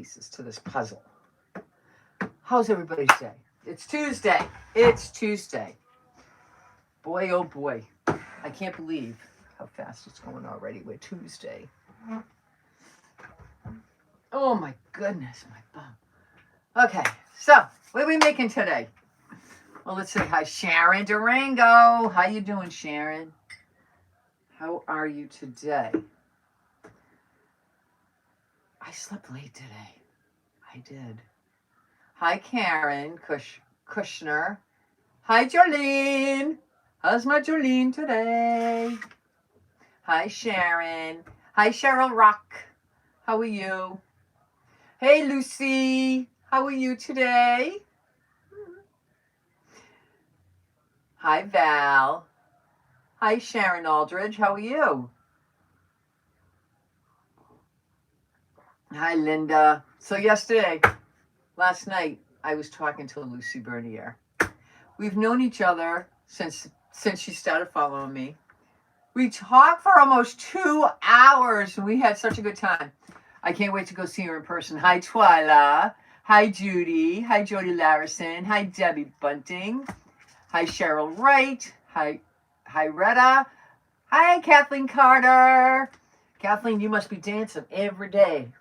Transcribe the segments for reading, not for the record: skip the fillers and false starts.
pieces to this puzzle. How's everybody's day? It's Tuesday. It's Tuesday. Boy, oh boy. I can't believe how fast it's going already. We're Tuesday. Oh my goodness, my bum. Okay, so what are we making today? Well, let's say hi, Sharon Durango. How you doing, Sharon? How are you today? I slept late today. I did. Hi, Karen Kushner. Hi, Jolene. How's my Jolene today? Hi, Sharon. Hi, Cheryl Rock. How are you? Hey, Lucy. How are you today? Hi, Val. Hi, Sharon Aldridge. How are you? Hi, Linda. So last night, I was talking to Lucy Bernier. We've known each other since she started following me. We talked for almost 2 hours, and we had such a good time. I can't wait to go see her in person. Hi, Twyla. Hi, Judy. Hi, Jody Larison. Hi, Debbie Bunting. Hi, Cheryl Wright. Hi, Retta. Hi, Kathleen Carter. Kathleen, you must be dancing every day.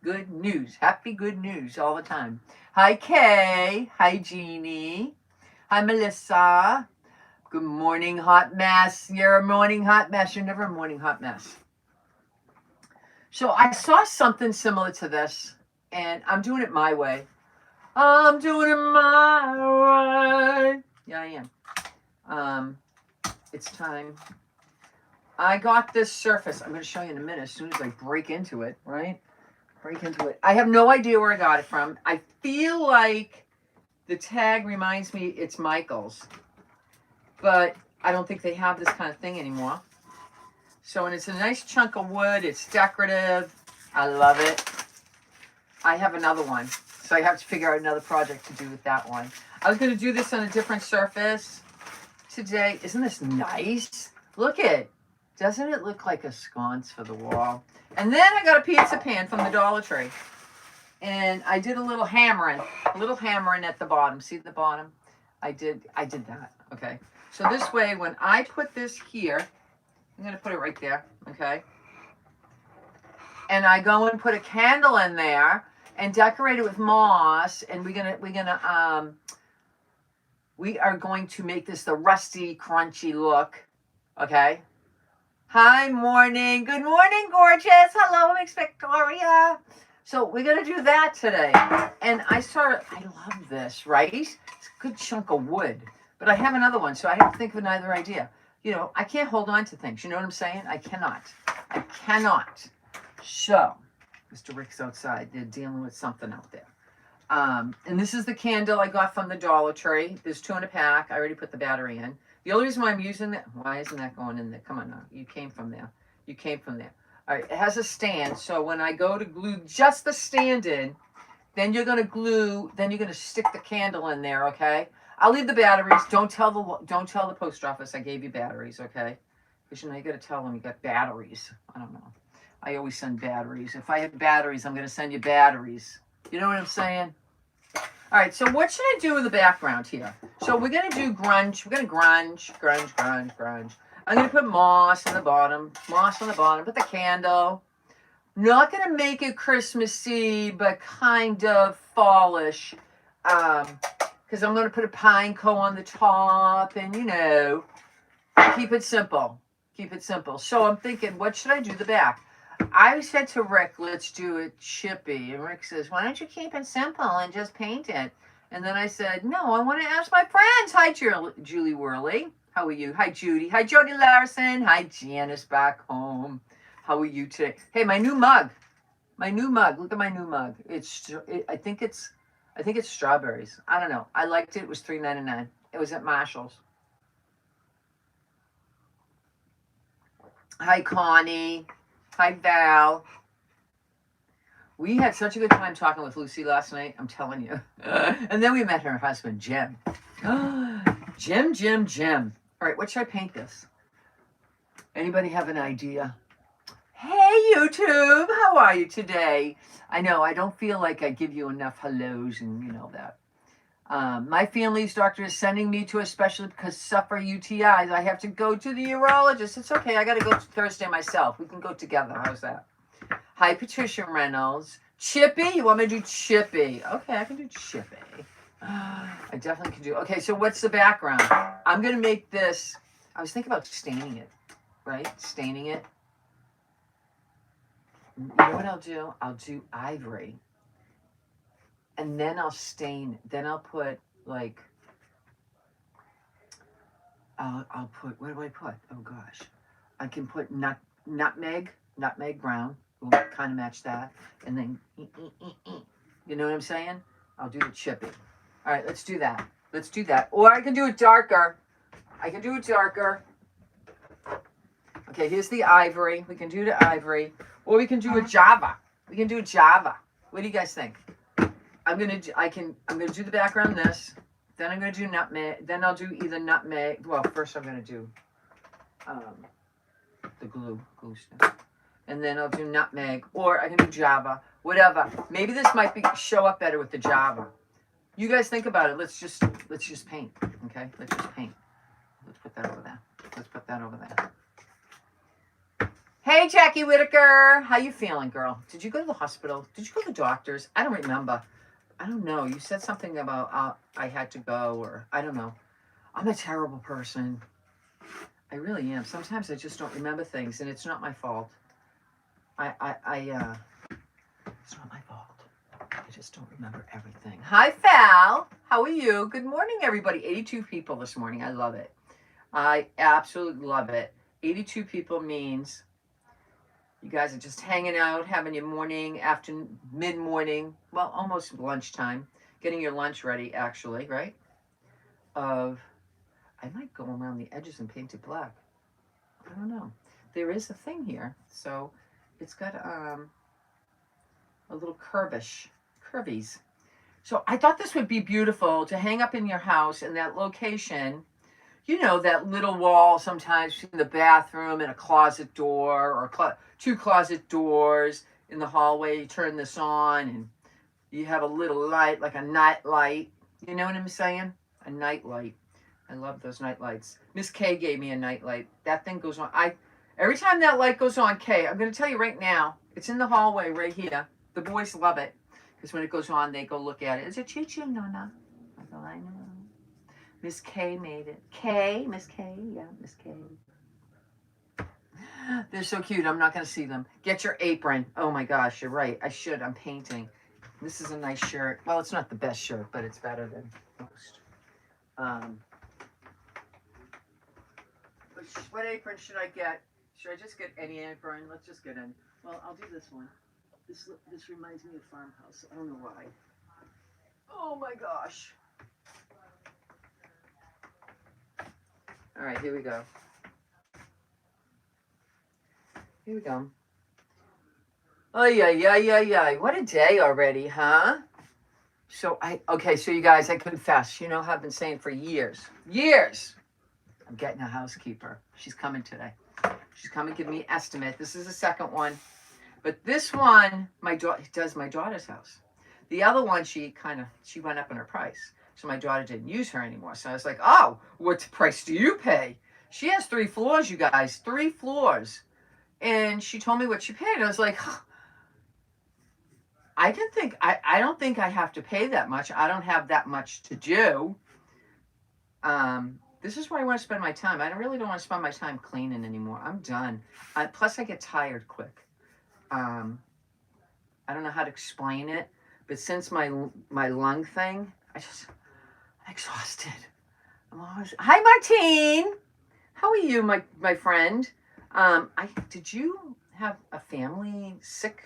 Good news. Happy good news all the time. Hi, Kay. Hi, Jeannie. Hi, Melissa. Good morning, hot mess. You're a morning hot mess. You're never a morning hot mess. So I saw something similar to this, and I'm doing it my way. I'm doing it my way. Yeah, I am. It's time. I got this surface. I'm going to show you in a minute as soon as I break into it, right? Break into it. I have no idea where I got it from. I feel like the tag reminds me it's Michael's, but I don't think they have this kind of thing anymore. So, and it's a nice chunk of wood. It's decorative. I love it. I have another one, so I have to figure out another project to do with that one. I was going to do this on a different surface today. Isn't this nice? Look it. Doesn't it look like a sconce for the wall? And then I got a pizza pan from the Dollar Tree. And I did a little hammering at the bottom. See the bottom? I did that. Okay. So this way, when I put this here, I'm going to put it right there. Okay. And I go and put a candle in there and decorate it with moss. And we are going to make this the rusty, crunchy look. Okay. Hi, morning. Good morning, gorgeous. Hello, Miss Victoria. So we're going to do that today. And I love this, right? It's a good chunk of wood. But I have another one, so I have to think of another idea. You know, I can't hold on to things. You know what I'm saying? I cannot. So, Mr. Rick's outside. They're dealing with something out there. And this is the candle I got from the Dollar Tree. There's 2 in a pack. I already put the battery in. The only reason why I'm using that, why isn't that going in there? Come on now. You came from there. All right, it has a stand. So when I go to glue just the stand in, then you're going to stick the candle in there, okay? I'll leave the batteries. Don't tell the post office I gave you batteries, okay? Because you got to tell them you got batteries. I don't know. I always send batteries. If I have batteries, I'm going to send you batteries. You know what I'm saying? All right, so what should I do with the background here? So we're going to do grunge. We're going to grunge. I'm going to put moss on the bottom. Put the candle. Not going to make it Christmassy, but kind of fallish. Because I'm going to put a pine cone on the top and, keep it simple. So I'm thinking, what should I do the back? I said to Rick, let's do it chippy. And Rick says, why don't you keep it simple and just paint it? And then I said, no, I want to ask my friends. Hi, Julie Worley. How are you? Hi, Judy. Hi, Jody Larison. Hi, Janice back home. How are you today? Hey, my new mug. Look at my new mug. I think it's strawberries. I don't know. I liked it. It was $3.99. It was at Marshall's. Hi, Connie. Hi, Val. We had such a good time talking with Lucy last night, I'm telling you. And then we met her husband, Jim. Jim. All right, what should I paint this? Anybody have an idea? Hey, YouTube. How are you today? I know I don't feel like I give you enough hellos and you know that. My family's doctor is sending me to a specialist because suffer UTIs. I have to go to the urologist. It's okay. I got to go Thursday myself. We can go together. How's that? Hi, Patricia Reynolds. Chippy? You want me to do Chippy? Okay, I can do Chippy. I definitely can do. Okay, so what's the background? I'm going to make this. I was thinking about staining it, right? Staining it. You know what I'll do? I'll do ivory. And then I'll stain. Then I'll put like, I'll put, what do I put? Oh gosh. I can put nutmeg brown. Will kind of match that. And then, you know what I'm saying? I'll do the chippy. All right, let's do that. Let's do that. Or I can do it darker. Okay, here's the ivory. We can do the ivory. Or we can do a Java. What do you guys think? I'm gonna do the background this. Then I'm gonna do nutmeg. Then I'll do either nutmeg. Well, first I'm gonna do the glue stuff. And then I'll do nutmeg, or I can do Java, whatever. Maybe this might show up better with the Java. You guys think about it. Let's just paint. Okay, let's just paint. Let's put that over there. Hey, Jackie Whitaker. How you feeling, girl? Did you go to the hospital? Did you go to the doctors? I don't remember. I don't know. You said something about I had to go, or I don't know. I'm a terrible person. I really am. Sometimes I just don't remember things, and it's not my fault. It's not my fault. I just don't remember everything. Hi, Val. How are you? Good morning, everybody. 82 people this morning. I love it. I absolutely love it. 82 people means you guys are just hanging out, having your morning, afternoon, mid-morning, well, almost lunchtime, getting your lunch ready, actually, right? I might go around the edges and paint it black. I don't know. There is a thing here, so it's got a little curvies. So I thought this would be beautiful to hang up in your house in that location. You know, that little wall sometimes in the bathroom and a closet door or two closet doors in the hallway. You turn this on and you have a little light, like a night light. You know what I'm saying? A night light. I love those night lights. Miss K gave me a night light. That thing goes on. Every time that light goes on, Kay, I'm going to tell you right now, it's in the hallway right here. The boys love it because when it goes on, they go look at it. Is it choo-choo, Nona? I go, I know. Miss K made it. Miss K, yeah, Miss K. They're so cute. I'm not going to see them. Get your apron. Oh my gosh, you're right. I should. I'm painting. This is a nice shirt. Well, it's not the best shirt, but it's better than most. What apron should I get? Should I just get any apron? Let's just get in. Well, I'll do this one. This reminds me of Farmhouse. I don't know why. Oh my gosh. All right, here we go. Oh, yeah. What a day already, huh? So you guys, I confess, you know how I've been saying for years, I'm getting a housekeeper. She's coming today. She's coming to give me an estimate. This is the second one. But this one, does my daughter's house. The other one, she went up in her price. So my daughter didn't use her anymore. So I was like, oh, what price do you pay? She has 3 floors, you guys. 3 floors. And she told me what she paid. I was like, huh. I don't think I have to pay that much. I don't have that much to do. This is where I want to spend my time. I really don't want to spend my time cleaning anymore. I'm done. Plus, I get tired quick. I don't know how to explain it, but since my lung thing, I'm exhausted. Hi, Martine. How are you, my friend? Did you have a family sick?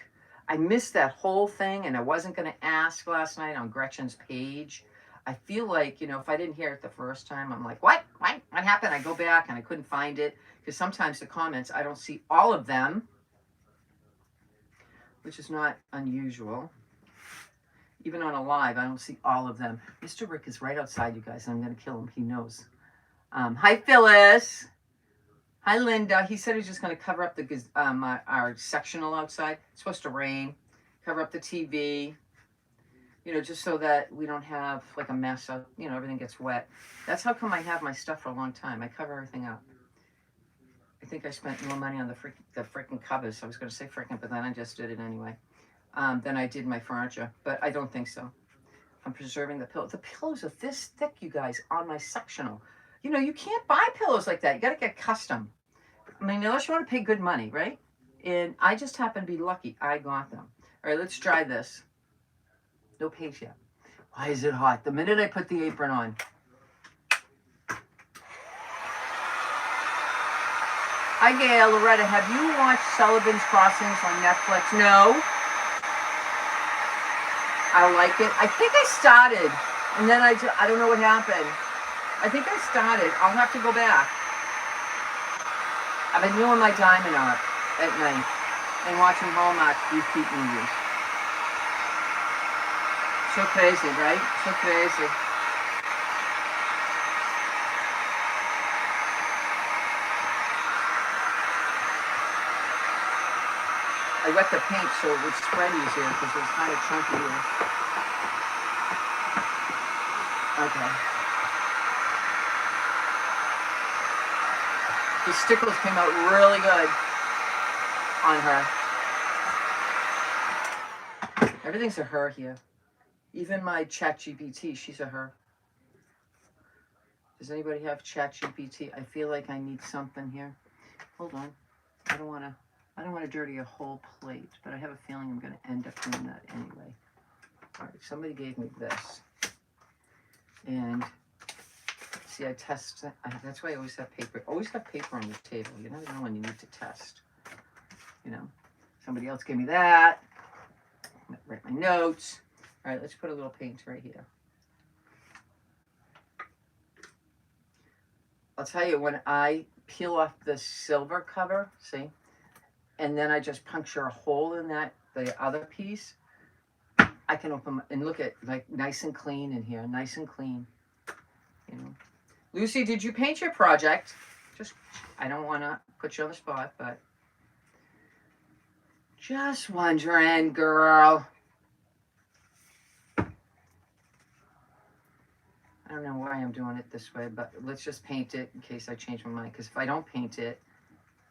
I missed that whole thing, and I wasn't going to ask last night on Gretchen's page. I feel like, if I didn't hear it the first time, I'm like, what happened? I go back, and I couldn't find it, because sometimes the comments, I don't see all of them, which is not unusual. Even on a live, I don't see all of them. Mr. Rick is right outside, you guys, and I'm going to kill him. He knows. Hi, Phyllis. Hi, Linda. He said he's just going to cover up the our sectional outside. It's supposed to rain. Cover up the TV. You know, just so that we don't have like a mess of, you know, everything gets wet. That's how come I have my stuff for a long time. I cover everything up. I think I spent more money on the freaking covers. I was going to say freaking, but then I just did it anyway. Then I did my furniture, but I don't think so. I'm preserving the pillow. The pillows are this thick, you guys, on my sectional. You know, you can't buy pillows like that. You got to get custom. I mean, unless you want to pay good money, right? And I just happen to be lucky. I got them. All right, let's try this. No paint yet. Why is it hot? The minute I put the apron on. Hi, Gail. Loretta, have you watched Sullivan's Crossings on Netflix? No. I like it. I think I started, and then I don't know what happened. I think I started. I'll have to go back. I've been doing my diamond art at night and watching Hallmark repeat movies. So crazy, right? So crazy. I wet the paint so it would spread easier because it was kind of chunky here. Okay. The stickles came out really good on her. Everything's a her here. Even my ChatGPT, she's a her. Does anybody have ChatGPT? I feel like I need something here. Hold on. I don't want to dirty a whole plate, but I have a feeling I'm going to end up doing that anyway. All right, somebody gave me this. And see, I test. That's why I always have paper. Always have paper on the table. You never know when you need to test. You know, somebody else gave me that. Write my notes. All right, let's put a little paint right here. I'll tell you, when I peel off the silver cover, see, and then I just puncture a hole in that, the other piece, I can open and look at like nice and clean in here, nice and clean. You know, Lucy, did you paint your project? Just, I don't want to put you on the spot, but just wondering, girl. I don't know why I'm doing it this way, but let's just paint it in case I change my mind. Because if I don't paint it,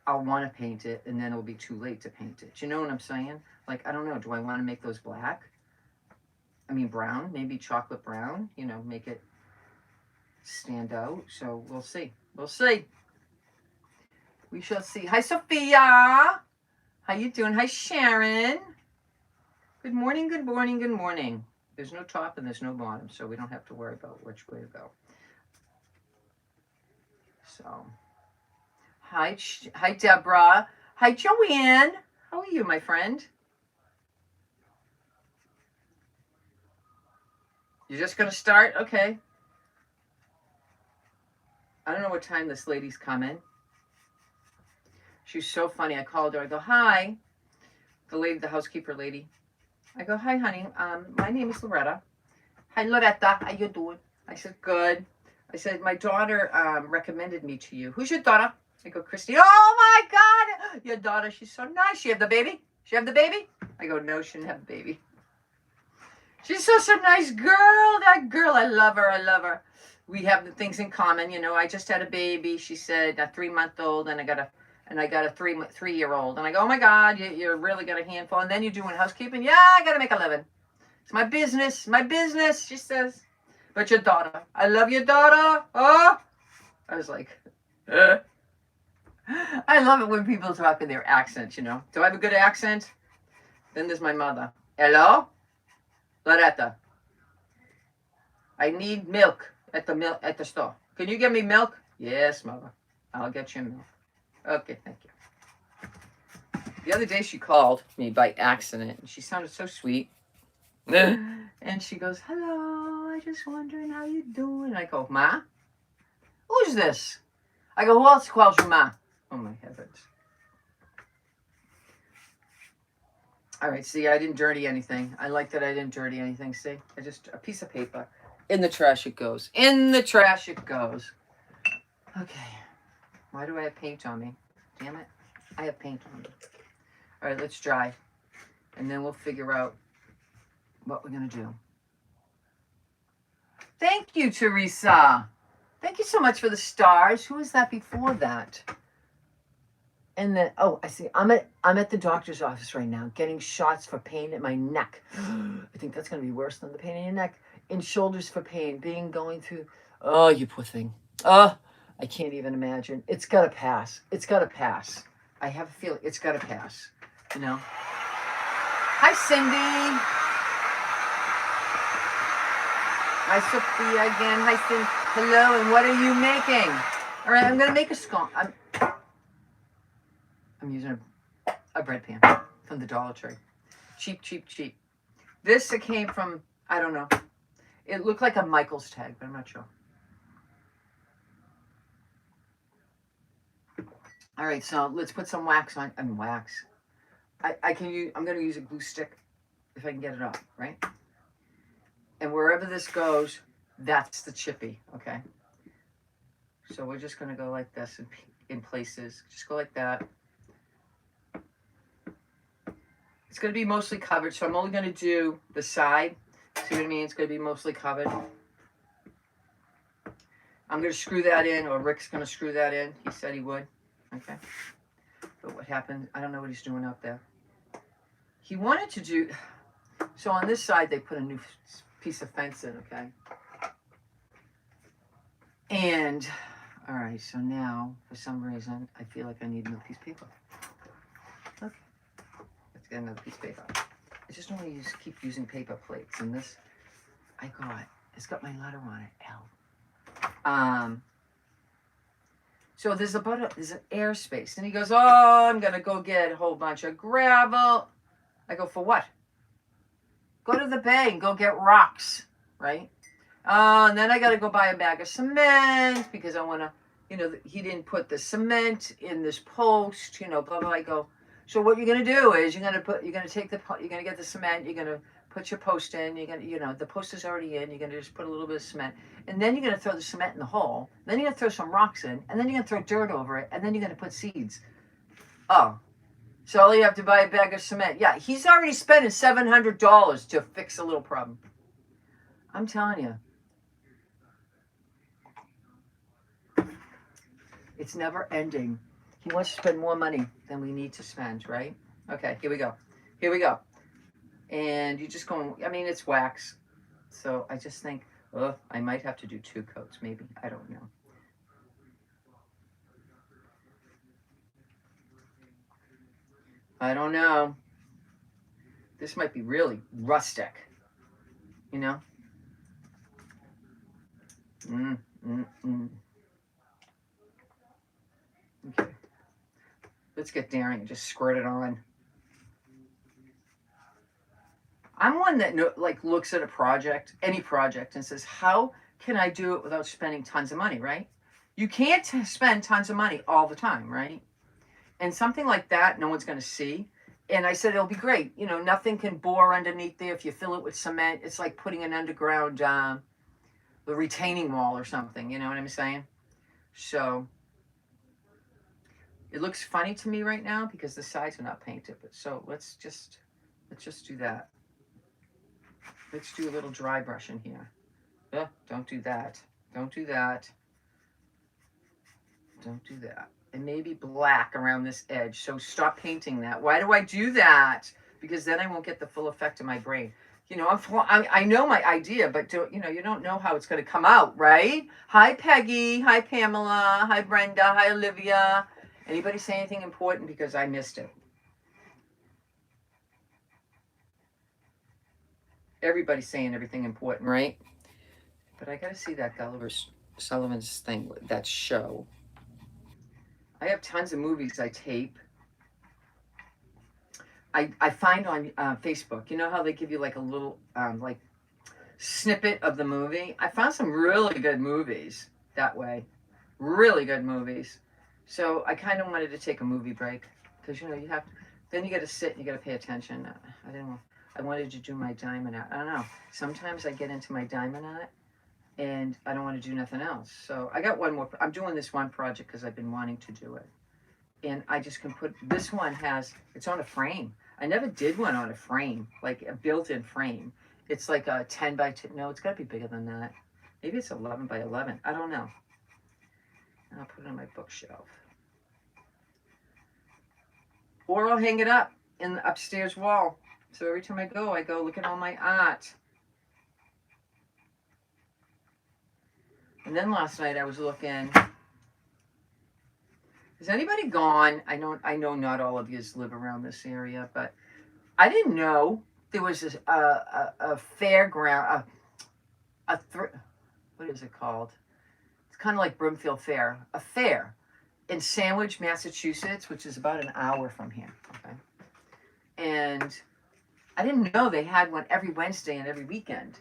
I'll want to paint it, and then it'll be too late to paint it. Do you know what I'm saying? Like, I don't know. Do I want to make those black? I mean, brown, maybe chocolate brown, you know, make it stand out. So we'll see. We'll see. We shall see. Hi, Sophia. How you doing? Hi, Sharon. Good morning, good morning, good morning. There's no top and there's no bottom, so we don't have to worry about which way to go. So, hi, Deborah. Hi, Joanne. How are you, my friend? You're just going to start? Okay. I don't know what time this lady's coming. She's so funny. I called her. I go, hi. The lady, the housekeeper lady. I go, hi, honey. My name is Loretta. Hi, Loretta. How you doing? I said, good. I said, my daughter recommended me to you. Who's your daughter? I go, Christy. Oh, my God. Your daughter, she's so nice. She have the baby? She have the baby? I go, no, she didn't have the baby. She's such a nice girl. That girl, I love her. I love her. We have the things in common. You know, I just had a baby. She said, a 3-month-old, and I got a 3-year-old. And I go, oh, my God, you really got a handful. And then you're doing housekeeping? Yeah, I got to make a living. It's my business, she says. But your daughter, I love your daughter. Oh, I was like, I love it when people talk in their accents, you know. Do I have a good accent? Then there's my mother. Hello? Loretta. I need milk at the store. Can you get me milk? Yes, mother. I'll get you milk. Okay, thank you. The other day she called me by accident, and she sounded so sweet. And she goes, hello, I just wondering how you doing. I go, Ma? Who's this? I go, who else calls you Ma? Oh, my heavens. All right, see, I didn't dirty anything. I like that I didn't dirty anything. See, I just, a piece of paper. In the trash it goes. In the trash it goes. Okay. Why do I have paint on me? Damn it. I have paint on me. All right, let's dry. And then we'll figure out what we're going to do. Thank you, Teresa. Thank you so much for the stars. Who was that before that? And then, oh, I see. I'm at the doctor's office right now, getting shots for pain in my neck. I think that's going to be worse than the pain in your neck. In shoulders for pain, going through. Oh, you poor thing. Oh, I can't even imagine. It's got to pass. It's got to pass. I have a feeling it's got to pass. You know. Hi, Cindy. Hi, Sophia again. Hi, Cindy. Hello, and what are you making? All right, I'm going to make a scone. I'm using a bread pan from the Dollar Tree. Cheap, cheap, cheap. This came from, I don't know. It looked like a Michael's tag, but I'm not sure. All right, so let's put some wax on. Wax. I'm going to use a glue stick if I can get it up, right? And wherever this goes, that's the chippy, okay? So we're just going to go like this in places. Just go like that. It's going to be mostly covered, so I'm only going to do the side. See what I mean? It's going to be mostly covered. I'm going to screw that in, or Rick's going to screw that in. He said he would. Okay. But what happened? I don't know what he's doing out there. He wanted to do... So on this side, they put a new piece of fence in, okay? And, all right, so now, for some reason, I feel like I need another piece of paper. Okay. Let's get another piece of paper. I just don't want to keep using paper plates. And this, I got, it's got my letter on it, L. So there's an airspace. And he goes, oh, I'm going to go get a whole bunch of gravel. I go, for what? Go to the bay and go get rocks, right? And then I got to go buy a bag of cement because I want to, you know, he didn't put the cement in this post, you know, blah, blah. I go, so what you're going to do is you're going to get the cement, you're going to put your post in, you're going to, you know, the post is already in, you're going to just put a little bit of cement, and then you're going to throw the cement in the hole, then you're going to throw some rocks in, and then you're going to throw dirt over it, and then you're going to put seeds. Oh, so all you have to buy a bag of cement. Yeah, he's already spending $700 to fix a little problem. I'm telling you. It's never ending. He wants to spend more money than we need to spend, right? Okay, here we go. Here we go. And you just go, I mean, it's wax. So I just think, oh, I might have to do 2 coats, maybe. I don't know. I don't know. This might be really rustic, you know? Okay. Let's get daring and just squirt it on. I'm one that looks at a project, any project, and says, how can I do it without spending tons of money, right? You can't spend tons of money all the time, right? And something like that, no one's going to see. And I said, it'll be great. You know, nothing can bore underneath there. If you fill it with cement, it's like putting an underground the retaining wall or something. You know what I'm saying? So it looks funny to me right now because the sides are not painted. But so let's just do that. Let's do a little dry brush in here. Don't do that. Don't do that. Don't do that. And maybe black around this edge. So stop painting that. Why do I do that? Because then I won't get the full effect of my brain. You know, I know my idea, but you don't know how it's going to come out, right? Hi, Peggy. Hi, Pamela. Hi, Brenda. Hi, Olivia. Anybody say anything important? Because I missed it. Everybody's saying everything important, right? But I got to see that Gulliver Sullivan's thing, that show. I have tons of movies I tape. I find on Facebook, you know how they give you like a little like snippet of the movie? I found some really good movies that way. Really good movies. So I kind of wanted to take a movie break because, you know, then you got to sit and you got to pay attention. I wanted to do my diamond art. I don't know. Sometimes I get into my diamond art and I don't want to do nothing else. So I got one more. I'm doing this one project because I've been wanting to do it. And I just can put, this one has, it's on a frame. I never did one on a frame, like a built-in frame. It's like a 10 by 10, no, it's got to be bigger than that. Maybe it's 11 by 11, I don't know. I'll put it on my bookshelf. Or I'll hang it up in the upstairs wall. So every time I go, look at all my art. And then last night I was looking. Has anybody gone? I know not all of you live around this area, but I didn't know there was a fairground, what is it called? It's kind of like Broomfield Fair, a fair in Sandwich, Massachusetts, which is about an hour from here. Okay, and I didn't know they had one every Wednesday and every weekend.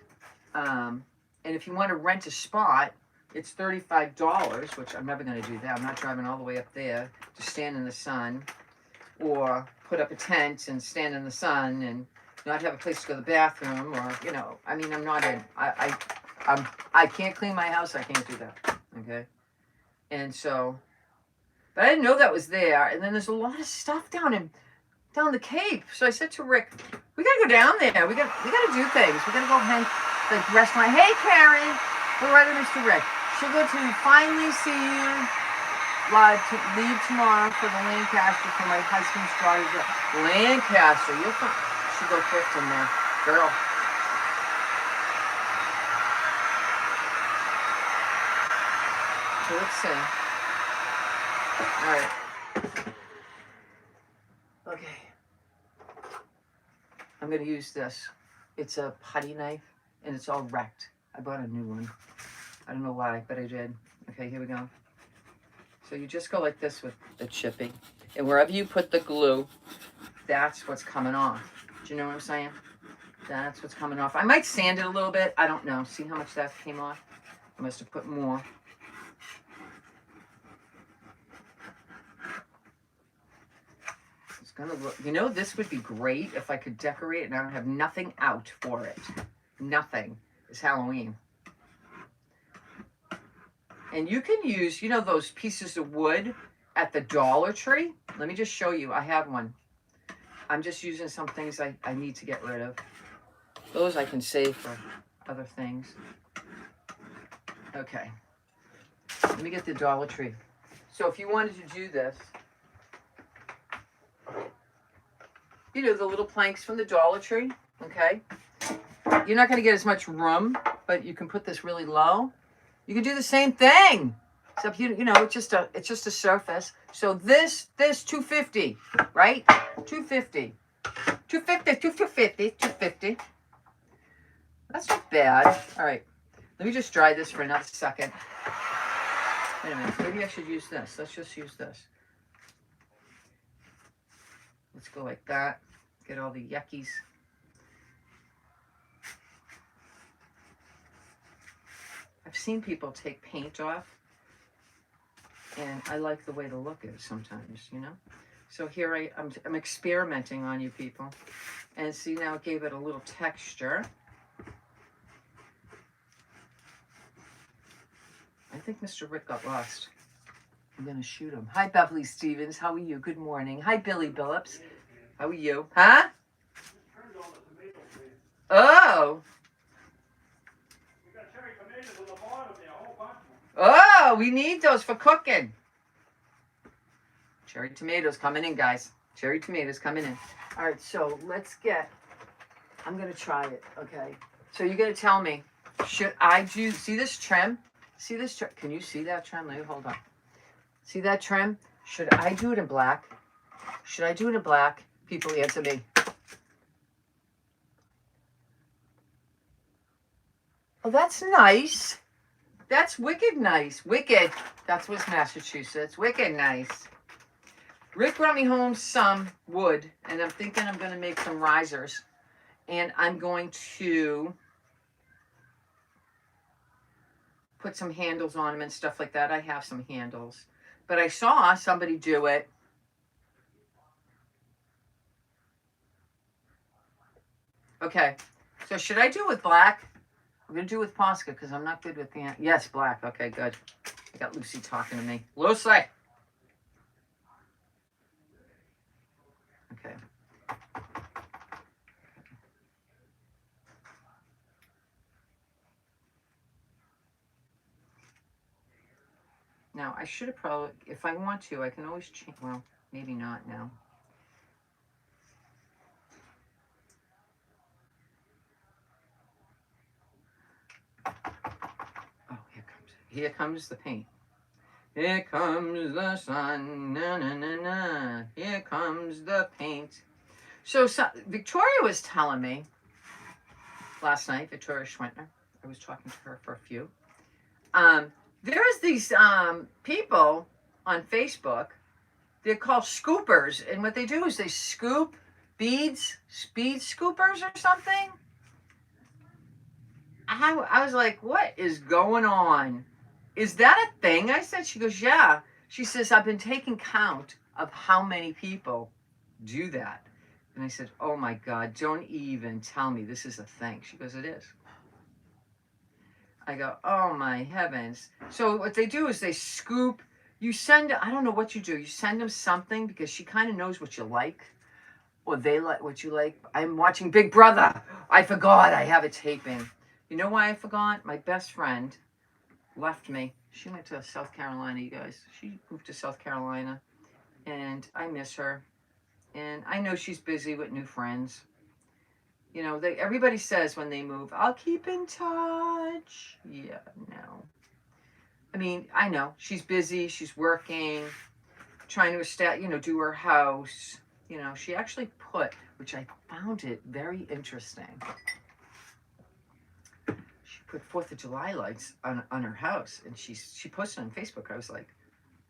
And if you want to rent a spot, it's $35, which I'm never going to do that. I'm not driving all the way up there to stand in the sun or put up a tent and stand in the sun and not have a place to go to the bathroom, or, you know, I mean, I'm not in, I can't clean my house. I can't do that. Okay. And so, but I didn't know that was there. And then there's a lot of stuff down the Cape. So I said to Rick, we got to go down there. We got to do things. We got to go hang the restaurant. Hey, Karen, we're right with Mr. Rick. She'll go to finally see you live to leave tomorrow for the Lancaster for my husband's daughter's Lancaster. You'll should go thrifting there, girl. So let's see. All right. Okay. I'm gonna use this. It's a putty knife, and it's all wrecked. I bought a new one. I don't know why, but I did. Okay, here we go. So you just go like this with the chipping. And wherever you put the glue, that's what's coming off. Do you know what I'm saying? That's what's coming off. I might sand it a little bit. I don't know. See how much that came off? I must have put more. It's gonna look, you know, this would be great if I could decorate and I don't have nothing out for it. Nothing. It's Halloween. And you can use, you know, those pieces of wood at the Dollar Tree. Let me just show you. I have one. I'm just using some things I need to get rid of. Those I can save for other things. Okay. Let me get the Dollar Tree. So if you wanted to do this, you know, the little planks from the Dollar Tree, okay? You're not going to get as much room, but you can put this really low. You can do the same thing, except you know it's just a surface. So this $250, right? $250. That's not bad. All right, let me just dry this for another second. Wait a minute, maybe I should use this. Let's just use this. Let's go like that. Get all the yuckies. I've seen people take paint off, and I like the way the look is sometimes, you know? So here I'm experimenting on you people. And see, now it gave it a little texture. I think Mr. Rick got lost. I'm going to shoot him. Hi, Beverly Stevens. How are you? Good morning. Hi, Billy Billups. How are you? Huh? Oh. Oh, we need those for cooking. Cherry tomatoes coming in, guys. Cherry tomatoes coming in. All right, so let's get, I'm going to try it, okay? So you're going to tell me, should I do, see this trim? See this trim? Can you see that trim? Let me hold on. See that trim? Should I do it in black? Should I do it in black? People answer me. Oh, that's nice. That's wicked nice. Wicked. That's what's Massachusetts. Wicked nice. Rick brought me home some wood, and I'm thinking I'm going to make some risers. And I'm going to put some handles on them and stuff like that. I have some handles. But I saw somebody do it. Okay. So should I do it with black? I'm going to do it with Posca because I'm not good with the... Yes, black. Okay, good. I got Lucy talking to me. Lucy! Okay. Now, I should have probably... If I want to, I can always change... Well, maybe not now. Oh, here comes the paint. Here comes the sun, na na na na. Here comes the paint. So Victoria was telling me last night, Victoria Schwentner, I was talking to her for a few. There's these people on Facebook, they're called scoopers, and what they do is they scoop beads, bead scoopers or something. I was like, what is going on? Is that a thing? I said. She goes, yeah. She says, I've been taking count of how many people do that. And I said, oh my God, don't even tell me this is a thing. She goes, it is. I go, oh my heavens. So what they do is they scoop, you send, I don't know what you do. You send them something because she kind of knows what you like. Or they like what you like. I'm watching Big Brother. I forgot I have a taping. You know why I forgot? My best friend left me. She went to South Carolina, you guys. She moved to South Carolina. And I miss her. And I know she's busy with new friends. You know, everybody says when they move, I'll keep in touch. Yeah, no. I mean, I know. She's busy. She's working. Trying to do her house. You know, she actually put, which I found it very interesting. She put 4th of July lights on her house, and she posted on Facebook. I was like,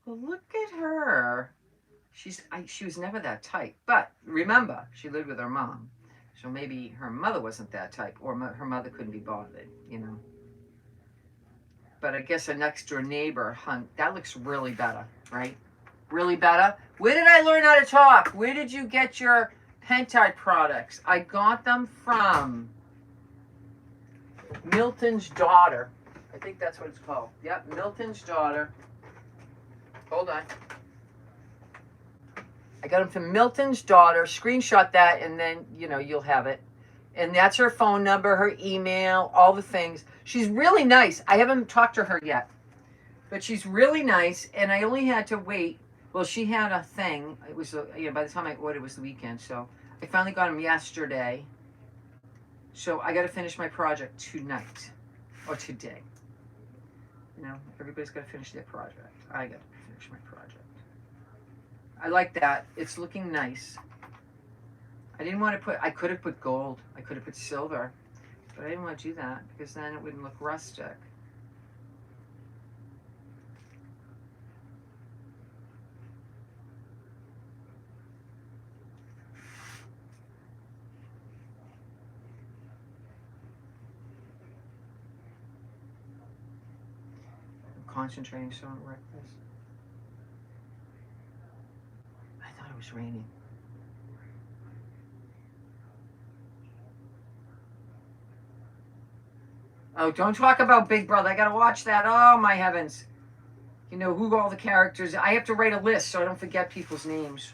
well, look at her. She was never that type. But remember, she lived with her mom. So maybe her mother wasn't that type, or her mother couldn't be bothered, you know. But I guess a next door neighbor that looks really better, right? Really better. Where did I learn how to talk? Where did you get your Pentide products? I got them from Milton's Daughter. I think that's what it's called. Yep, Milton's Daughter. Hold on. I got them from Milton's Daughter. Screenshot that, and then, you'll have it. And that's her phone number, her email, all the things. She's really nice. I haven't talked to her yet. But she's really nice, and I only had to wait. Well, she had a thing. It was, by the time I ordered, it was the weekend. So I finally got them yesterday. So I got to finish my project tonight or today. Everybody's got to finish their project. I got to finish my project. I like that. It's looking nice. I didn't want to I could have put gold. I could have put silver. But I didn't want to do that because then it wouldn't look rustic. Concentrating so on breakfast. I thought it was raining. Oh, don't talk about Big Brother. I gotta watch that. Oh my heavens. Who all the characters. I have to write a list so I don't forget people's names.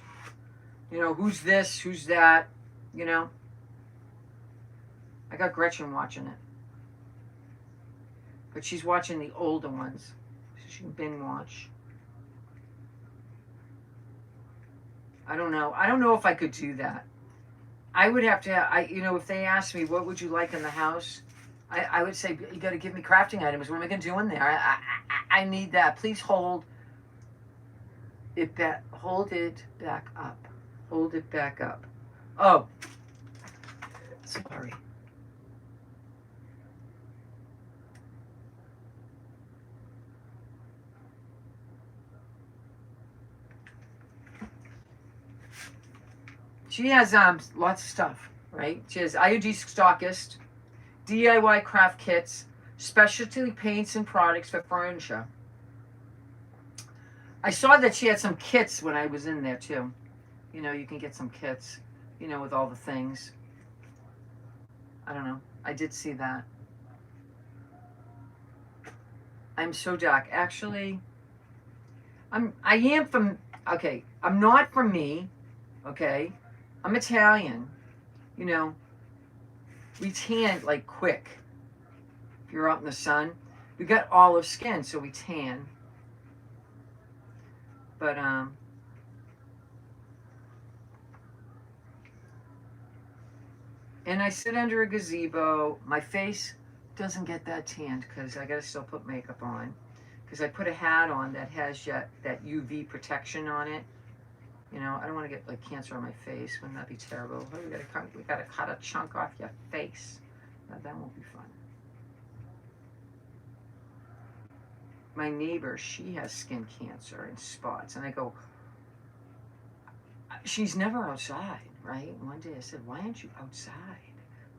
Who's this, who's that. I got Gretchen watching it. But she's watching the older ones. She can binge watch. I don't know. I don't know if I could do that. I would have to, if they asked me, what would you like in the house? I would say, you got to give me crafting items. What am I going to do in there? I need that. Please hold it back. Hold it back up. Hold it back up. Oh. Sorry. She has lots of stuff, right? She has IOG stockist, DIY craft kits, specialty paints and products for furniture. I saw that she had some kits when I was in there too. You can get some kits, with all the things. I don't know. I did see that. I'm so dark. Actually, I am from, okay, I'm not from me, okay? I'm Italian. You know, we tan like quick. If you're out in the sun, we got olive skin, so we tan. But and I sit under a gazebo. My face doesn't get that tanned because I gotta still put makeup on. Because I put a hat on that has that UV protection on it. You know, I don't want to get like cancer on my face. Wouldn't that be terrible? Oh, we gotta cut a chunk off your face. Now, that won't be fun. My neighbor, she has skin cancer and spots, and I go, she's never outside, right? And one day I said, why aren't you outside?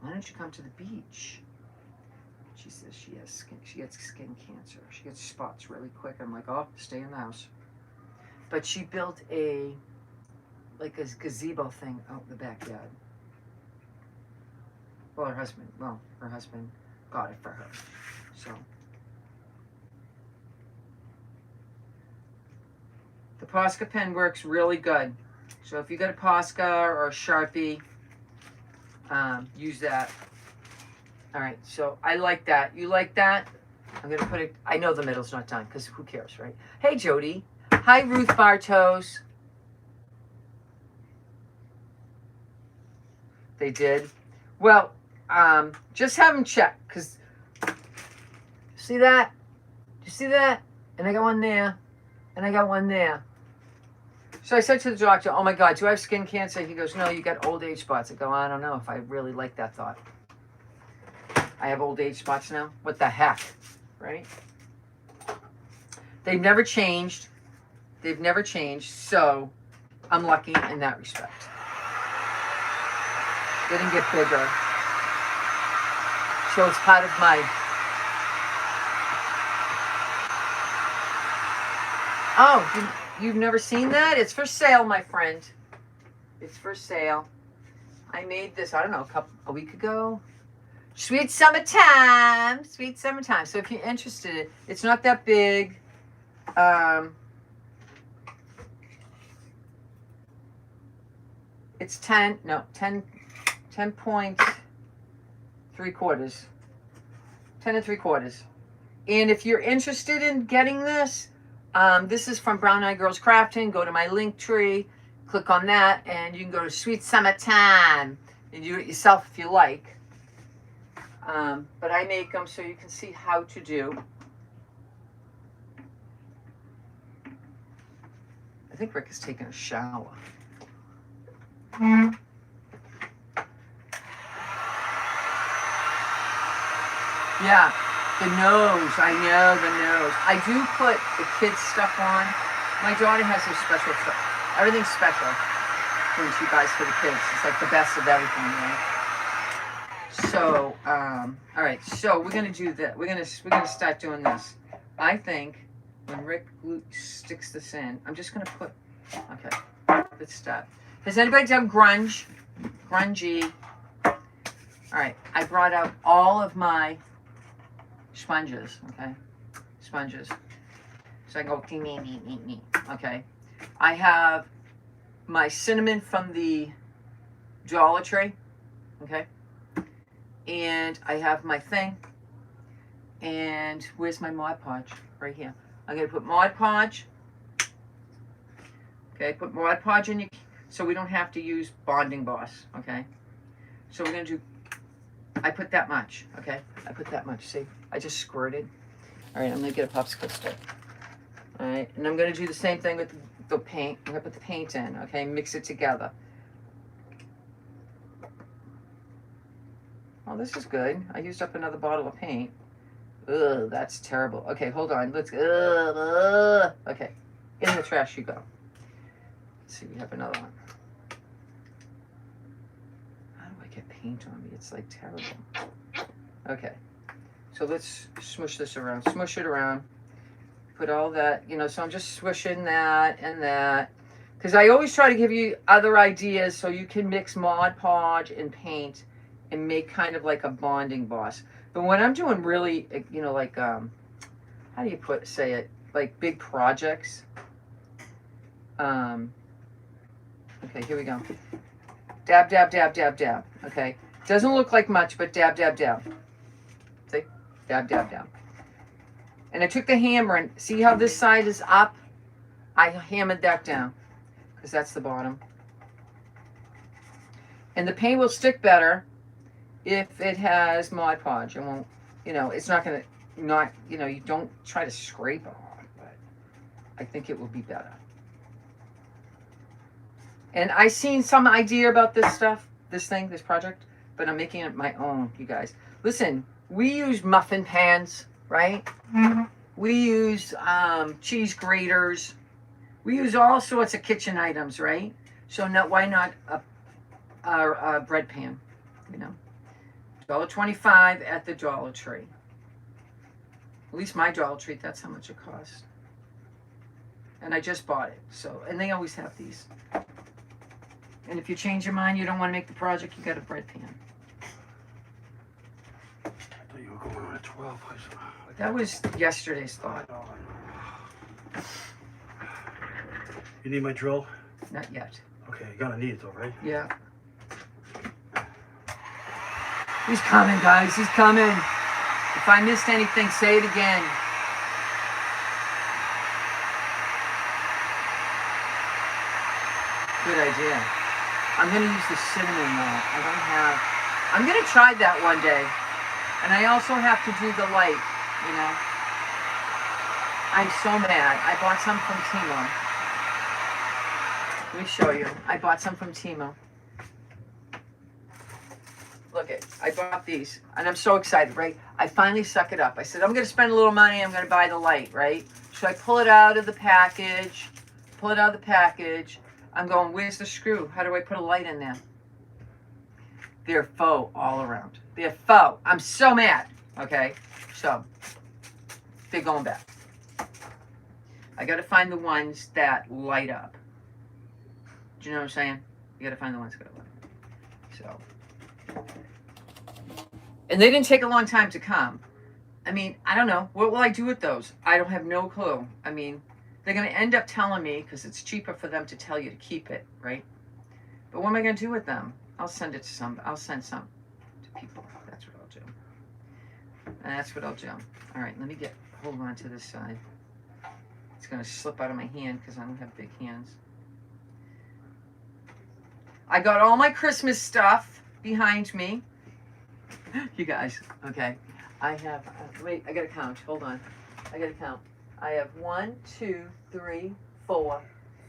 Why don't you come to the beach? She says she gets skin cancer. She gets spots really quick. I'm like, oh, stay in the house. But she built a gazebo thing out in the backyard. Well, her husband got it for her. So the Posca pen works really good. So if you got a Posca or a Sharpie, use that. All right, so I like that. You like that? I'm gonna put it, I know the middle's not done because who cares, right? Hey, Jody. Hi, Ruth Bartos. They did. Well, just have them check because see that? You see that? And I got one there, and I got one there. So I said to the doctor, oh my God, do I have skin cancer? He goes, no, you got old age spots. I go, I don't know if I really like that thought. I have old age spots now? What the heck, right? They've never changed. They've never changed, so I'm lucky in that respect. They didn't get bigger. So it's part of my... Oh, you've never seen that? It's for sale, my friend. It's for sale. I made this, I don't know, a week ago. Sweet summertime. Sweet summertime. So if you're interested, it's not that big. It's 10.3 quarters. 10 3/4. And if you're interested in getting this, this is from Brown Eyed Girls Crafting. Go to my link tree, click on that, and you can go to Sweet Summertime and do it yourself if you like. But I make them so you can see how to do. I think Rick is taking a shower. Yeah, the nose. I know, the nose. I do put the kids' stuff on. My daughter has her special stuff. Everything's special when she buys for the kids. It's like the best of everything, right? So, all right. So we're gonna do that. We're gonna start doing this. I think when Rick sticks this in, I'm just gonna put. Okay, let's start. Has anybody done grunge? Grungy. All right. I brought out all of my sponges. Okay, sponges. So I can go. Okay. I have my cinnamon from the Dollar Tree. Okay. And I have my thing. And where's my Mod Podge? Right here. I'm going to put Mod Podge. Okay, put Mod Podge in your... So we don't have to use Bonding Boss. Okay. So we're going to do... I put that much. Okay. I put that much. See? I just squirted. All right. I'm going to get a popsicle stick. All right. And I'm going to do the same thing with the paint. I'm going to put the paint in. Okay. Mix it together. Oh, this is good. I used up another bottle of paint. Ugh, that's terrible. Okay, hold on. Let's... Okay. In the trash you go. Let's see, we have another one. How do I get paint on me? It's like terrible. Okay. So let's smush this around. Smush it around. Put all that, you know, so I'm just swishing that and that. Because I always try to give you other ideas so you can mix Mod Podge and paint and make kind of like a Bonding Boss. But when I'm doing really, you know, like, how do you say it? Like big projects. Okay, here we go. Dab, dab, dab, dab, dab. Okay. Doesn't look like much, but dab, dab, dab. See? Dab, dab, dab. And I took the hammer and see how this side is up? I hammered that down because that's the bottom. And the paint will stick better if it has Mod Podge. It won't, it's not going to, you don't try to scrape it off, but I think it will be better. And I seen some idea about this stuff, this project, but I'm making it my own, you guys. Listen, we use muffin pans, right? Mm-hmm. We use cheese graters. We use all sorts of kitchen items, right? So why not a bread pan, $1.25 at the Dollar Tree. At least my Dollar Tree, that's how much it costs. And I just bought it, and they always have these. And if you change your mind, you don't want to make the project, you got a bread pan. I thought you were going on at 12. That was yesterday's thought. You need my drill? Not yet. Okay, you're gonna need it though, right? Yeah. He's coming, guys. He's coming. If I missed anything, say it again. Good idea. I'm going to use the cinnamon though. I'm going to try that one day. And I also have to do the light, I'm so mad. I bought some from Timo. Let me show you. I bought some from Timo. Look it. I bought these. And I'm so excited, right? I finally suck it up. I said, I'm going to spend a little money. I'm going to buy the light, right? So I pull it out of the package. I'm going, where's the screw? How do I put a light in there? They're faux all around. They're faux. I'm so mad. Okay? So, they're going back. I got to find the ones that light up. Do you know what I'm saying? You got to find the ones that light up. So. And they didn't take a long time to come. I mean, I don't know. What will I do with those? I don't have no clue. I mean, they're going to end up telling me because it's cheaper for them to tell you to keep it, right? But what am I going to do with them? I'll send some to people. That's what I'll do. All right, let me hold on to this side. It's going to slip out of my hand because I don't have big hands. I got all my Christmas stuff behind me. You guys, okay. I have, wait, I got to count. Hold on. I got to count. I have 1, 2, 3, 4,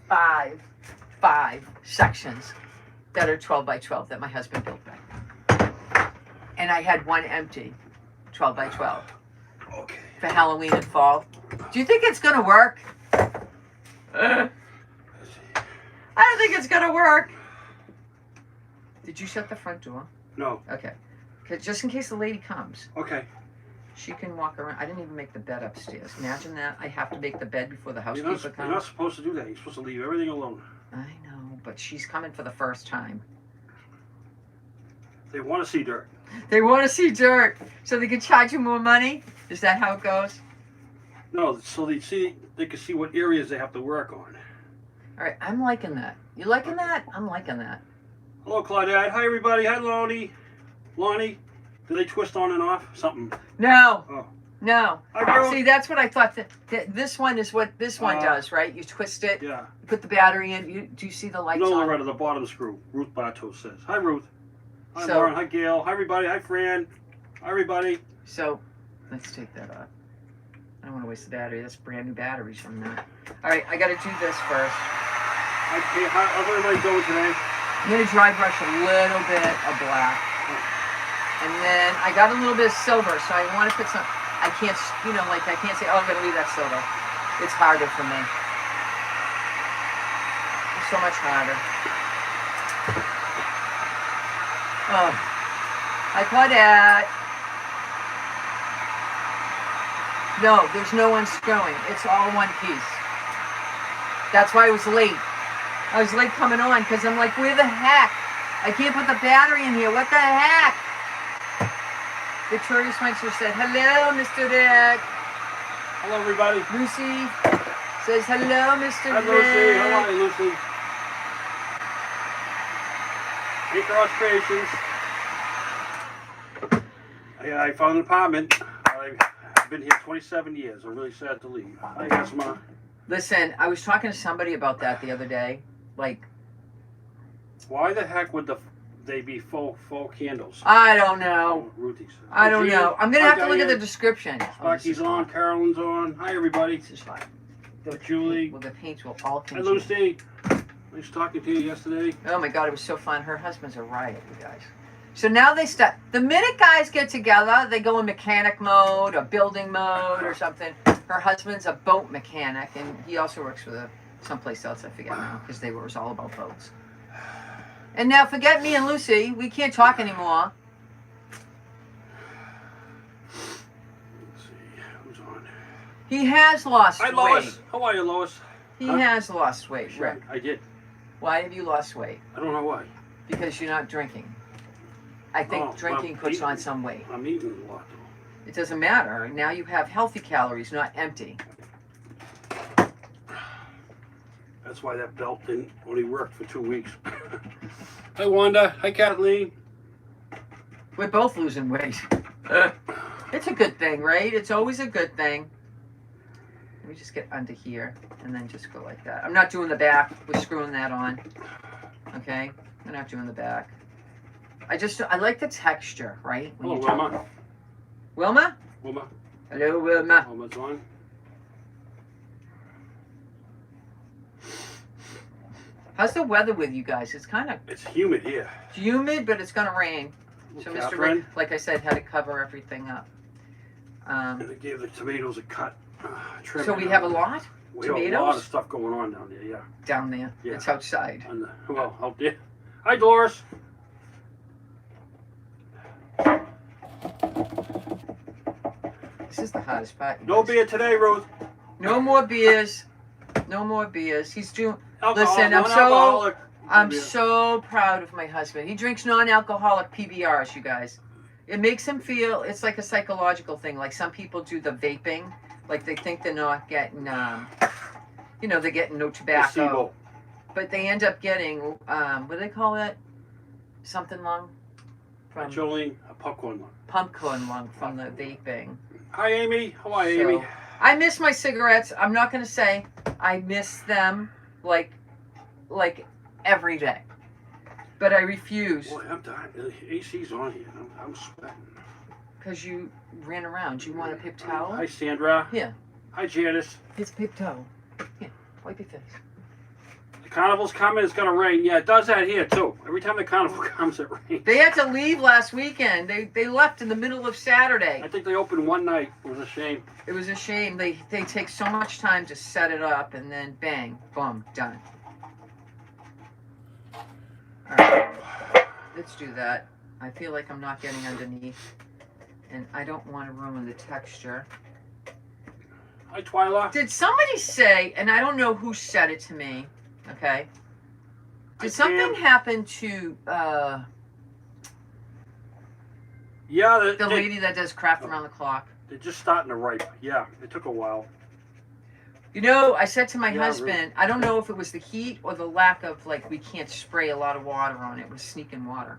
5 sections that are 12 by 12 that my husband built back. And I had one empty, 12 by 12. Okay. For Halloween and fall. Do you think it's going to work? I don't think it's going to work. Did you shut the front door? No. Okay. Just in case the lady comes. Okay. She can walk around. I didn't even make the bed upstairs. Imagine that. I have to make the bed before the housekeeper comes. You're not supposed to do that. You're supposed to leave everything alone. I know, but she's coming for the first time. They want to see dirt. They want to see dirt, so they can charge you more money? Is that how it goes? No, so they can see what areas they have to work on. All right, I'm liking that. You liking that? I'm liking that. Hello, Claudette. Hi, everybody. Hi, Lonnie. Lonnie. Do they twist on and off? Something? No. Oh. No. Hi, see, that's what I thought. That this one is what this one does, right? You twist it. Yeah. You put the battery in. Do you see the lights on? No, Loretta, the bottom screw. Ruth Bartos says. Hi, Ruth. Hi, Lauren. Hi, Gail. Hi, everybody. Hi, Fran. Hi, everybody. So, let's take that off. I don't want to waste the battery. That's brand new batteries from that. All right, I got to do this first. Okay, how's everybody going today? I'm going to dry brush a little bit of black. And then I got a little bit of silver, so I want to put some, I can't, I can't say, oh, I'm going to leave that silver. It's harder for me. It's so much harder. Oh. Hi, Claudette. No, there's no unscrewing. It's all one piece. That's why I was late. I was late coming on because I'm like, where the heck? I can't put the battery in here. What the heck? Victoria Spencer said, hello, Mr. Dick. Hello, everybody. Lucy says hello, Mr. Hi, Lucy. How are you, Lucy? Decor Creations. I found an apartment. I've been here 27 years. I'm really sad to leave. Hi, Esma. Listen, I was talking to somebody about that the other day. Like, why the heck would they be faux candles? I don't know. Ruthie said. I don't know. I'm gonna have to look at the description. Sparky's on. Carolyn's on. Hi, everybody. This is fine. Julie. Well, the paints will all Hi, continue. Lucy. Nice talking to you yesterday. Oh my God, it was so fun. Her husband's a riot, you guys. So now they start. The minute guys get together, they go in mechanic mode or building mode or something. Her husband's a boat mechanic, and he also works for someplace else. I forget now because it was all about boats. And now forget me and Lucy. We can't talk anymore. Let's see who's on. He has lost Hi, weight. Lois. How are you, Lois? He has lost weight, Sure, Rick. I did. Why have you lost weight? I don't know why. Because you're not drinking. I think drinking I'm puts on eating. some weight. I'm eating a lot, though. It doesn't matter. Now you have healthy calories, not empty. That's why that belt didn't only worked for 2 weeks. Hi, Wanda. Hi, Kathleen. We're both losing weight. It's a good thing, right? It's always a good thing. Let me just get under here and then just go like that. I'm not doing the back. We're screwing that on. Okay? We're not doing the back. I like the texture, right? When Hello, you talk- Wilma. Wilma? Wilma. Hello, Wilma. Wilma's on. How's the weather with you guys? It's kind of It's humid here. humid, but it's going to rain. So Mr. Catherine. Rick, like I said, had to cover everything up. And they gave the tomatoes a cut. Trim So it we out. have a lot We have a lot tomatoes of stuff going on down there, yeah. down there. Yeah. It's outside. Well, out there. Hi, Dolores. This is the hottest part. you No guys. beer today, Ruth. No more beers. No more beers. He's doing. Alcohol, Listen, non-alcoholic. I'm Beer. so proud of my husband. He drinks non-alcoholic PBRs, you guys. It makes him feel. It's like a psychological thing. Like some people do the vaping. Like they think they're not getting. They're getting no tobacco, Placebo. but they end up getting. What do they call it? Something lung. From Jolene, a popcorn one. pumpkin lung from the vaping. Hi, Amy. How are you, Amy? So, I miss my cigarettes. I'm not gonna say I miss them like every day, but I refuse Boy, I'm dying. The AC's on here. I'm sweating. because you ran around. You want a paper towel? Hi, Sandra. Here. Hi, Janice. It's a paper towel. Here, wipe your face. The carnival's coming. It's gonna rain. Yeah, it does that here too. Every time the carnival comes, it rains. They had to leave last weekend. They left in the middle of Saturday. I think they opened one night. It was a shame. It was a shame. They take so much time to set it up, and then bang, boom, done. All right, let's do that. I feel like I'm not getting underneath, and I don't want to ruin the texture. Hi, Twyla. Did somebody say, and I don't know who said it to me, okay? Did something happen to Yeah, the lady that does craft around the clock? they're just starting to ripe. Yeah, it took a while. You know, I said to my Yeah, husband, I don't know if it was the heat or the lack of, like, we can't spray a lot of water on it. We're sneaking water.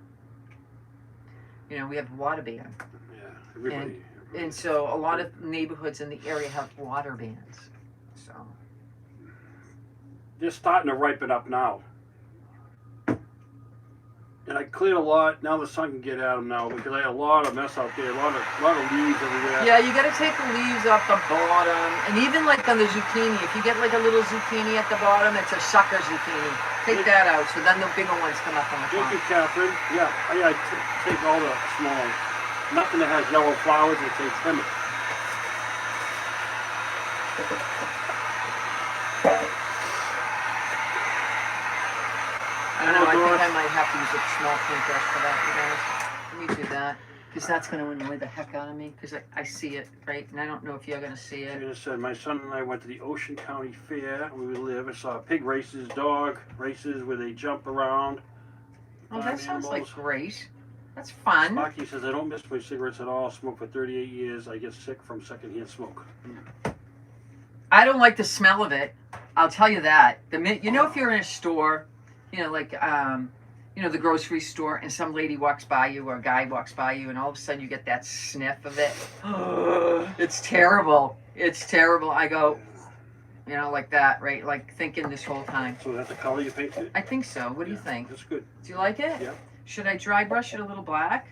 You know, we have a water ban. Yeah, everybody. And so a lot of neighborhoods in the area have water bans. So, They're starting to ripen up now. And I cleared a lot. Now the sun can get at them now because I had a lot of mess out there. A lot of leaves everywhere. yeah, you got to take the leaves off the bottom. And even like on the zucchini, if you get like a little zucchini at the bottom, it's a sucker zucchini. Take that out so then the bigger ones come up on the Thank you, top. Catherine. Yeah, I take all the small ones. Nothing that has yellow flowers, I say trim it. I don't know, I think I might have to use a small paintbrush for that, you guys. Let me do that. Because that's going to annoy the heck out of me. Because I see it, right? And I don't know if you're going to see it. She just said, my son and I went to the Ocean County Fair where we live. I saw pig races, dog races where they jump around. Oh, that sounds like animals. great. That's fun. Sparky says, I don't miss my cigarettes at all. Smoke for 38 years. I get sick from secondhand smoke. I don't like the smell of it. I'll tell you that. You know, if you're in a store, you know, like you know, the grocery store, and some lady walks by you or a guy walks by you, and all of a sudden you get that sniff of it. It's terrible. It's terrible. I go, you know, like that, right? Like thinking this whole time. So that's the color you painted it? I think so. What do you think? That's good. Do you like it? Yeah. Should I dry brush it a little black?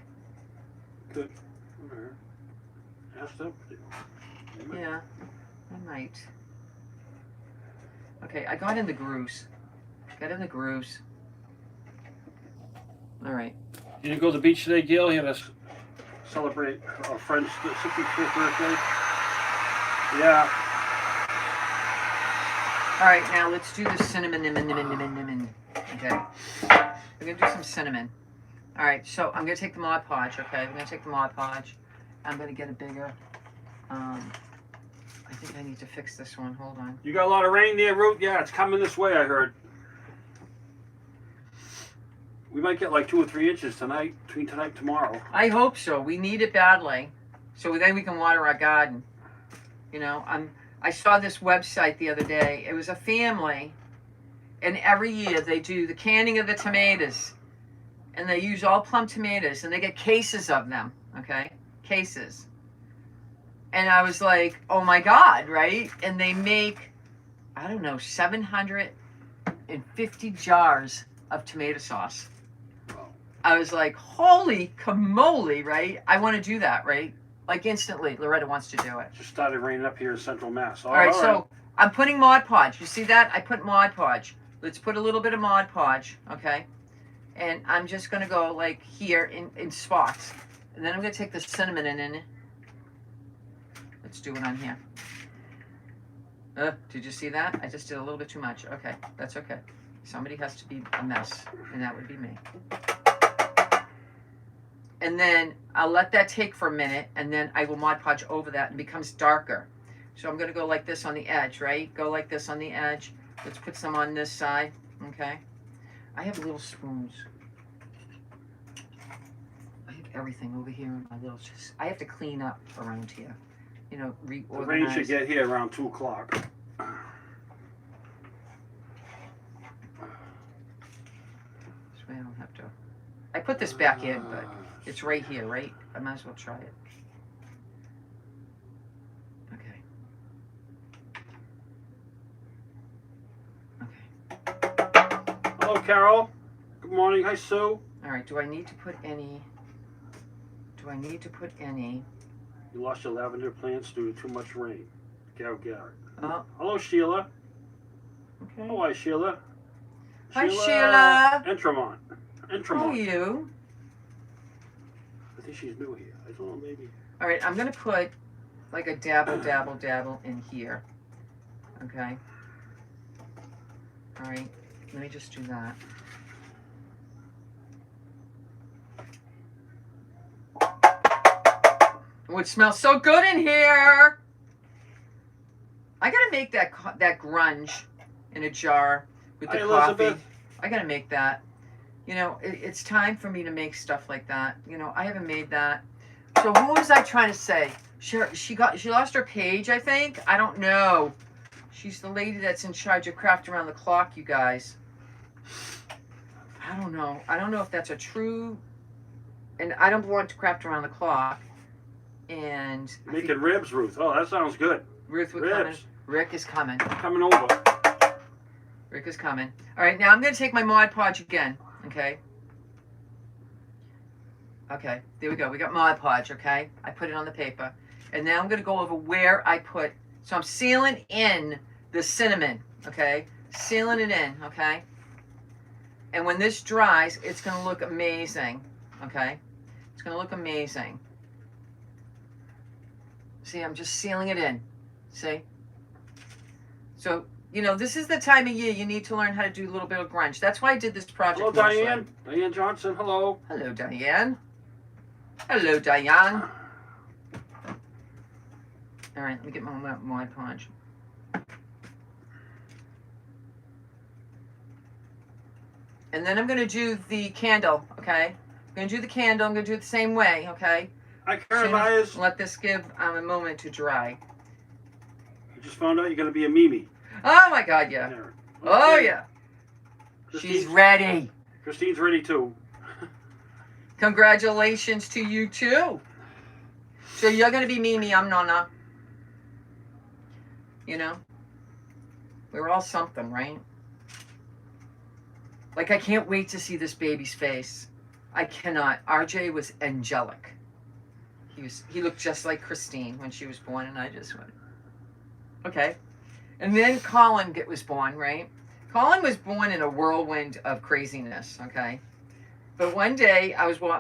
Good. Asked up. Yeah, I might. Okay, I got in the grooves. Got in the grooves. All right. You didn't go to the beach today, Gail? You had to celebrate our friend's 65th birthday? Yeah. All right, now let's do the cinnamon. Okay. We're going to do some cinnamon. All right, so I'm going to take the Mod Podge, okay? I'm going to take the Mod Podge. I'm going to get a bigger. I think I need to fix this one. Hold on. You got a lot of rain there, Ruth? Yeah, it's coming this way, I heard. We might get like 2 or 3 inches tonight, between tonight and tomorrow. I hope so. We need it badly, so then we can water our garden. You know, I saw this website the other day. It was a family, and every year they do the canning of the tomatoes, and they use all plum tomatoes, and they get cases of them. Okay, cases. And I was like, oh my God, right? And they make, I don't know, 750 jars of tomato sauce. I was like, holy camole, right? I want to do that, right? Like instantly. Loretta wants to do it. Just started raining up here in Central Mass. All right, so I'm putting Mod Podge. You see that? I put Mod Podge. Let's put a little bit of Mod Podge, okay? And I'm just going to go like here in spots. And then I'm going to take the cinnamon in. Let's do it on here. Did you see that? I just did a little bit too much. Okay, that's okay. Somebody has to be a mess, and that would be me. And then I'll let that take for a minute, and then I will Mod Podge over that, and it becomes darker. So I'm going to go like this on the edge, right? Go like this on the edge. Let's put some on this side, okay? I have little spoons. I have everything over here in my little... I have to clean up around here. You know, reorganize. The rain should get here around 2 o'clock. This way I don't have to... I put this back in, but it's right here, right? I might as well try it. Okay. Okay. Hello, Carol. Good morning. Hi, Sue. All right, do I need to put any... You lost your lavender plants due to too much rain. Garrett. Oh. Hello, Sheila. Okay. Oh, hi, Sheila. Hi, Sheila. Entramont. How are you? I think she's new here. I don't know, maybe. All right, I'm going to put like a dabble in here. Okay. All right, let me just do that. Oh, it smells so good in here. I got to make that grunge in a jar with the Hi, coffee. Elizabeth. I got to make that. You know, it's time for me to make stuff like that. You know, I haven't made that. So who was I trying to say? She lost her page, I think. I don't know. She's the lady that's in charge of Craft Around the Clock, you guys. I don't know. I don't know if that's a true... And I don't belong to Craft Around the Clock. And... Making ribs, Ruth. Oh, that sounds good. Ruth, we're coming. Rick is coming. Coming over. Rick is coming. All right, now I'm going to take my Mod Podge again. Okay. Okay, there we go. We got Mod Podge, okay? I put it on the paper. And now I'm going to go over where I put... So I'm sealing in the cinnamon, okay? Sealing it in, okay? And when this dries, it's going to look amazing, okay? It's going to look amazing. See, I'm just sealing it in. See? So... You know, this is the time of year you need to learn how to do a little bit of grunge. That's why I did this project. Hello, Diane. Diane Johnson, hello. Hello, Diane. Hello, Diane. All right, let me get my Mod Podge. And then I'm going to do the candle, okay? I'm going to do the candle. I'm going to do it the same way, okay? Hi, Karen Myers. Let this give a moment to dry. just found out you're going to be a Mimi. Oh my God, yeah. There. Oh Okay. yeah. She's Christine's, ready. Christine's ready too. Congratulations to you too. So you're gonna be Mimi, I'm Nonna. You know? We're all something, right? Like, I can't wait to see this baby's face. I cannot. RJ was angelic. He looked just like Christine when she was born, and I just went, okay. And then Colin was born, right? Colin was born in a whirlwind of craziness, okay? But one day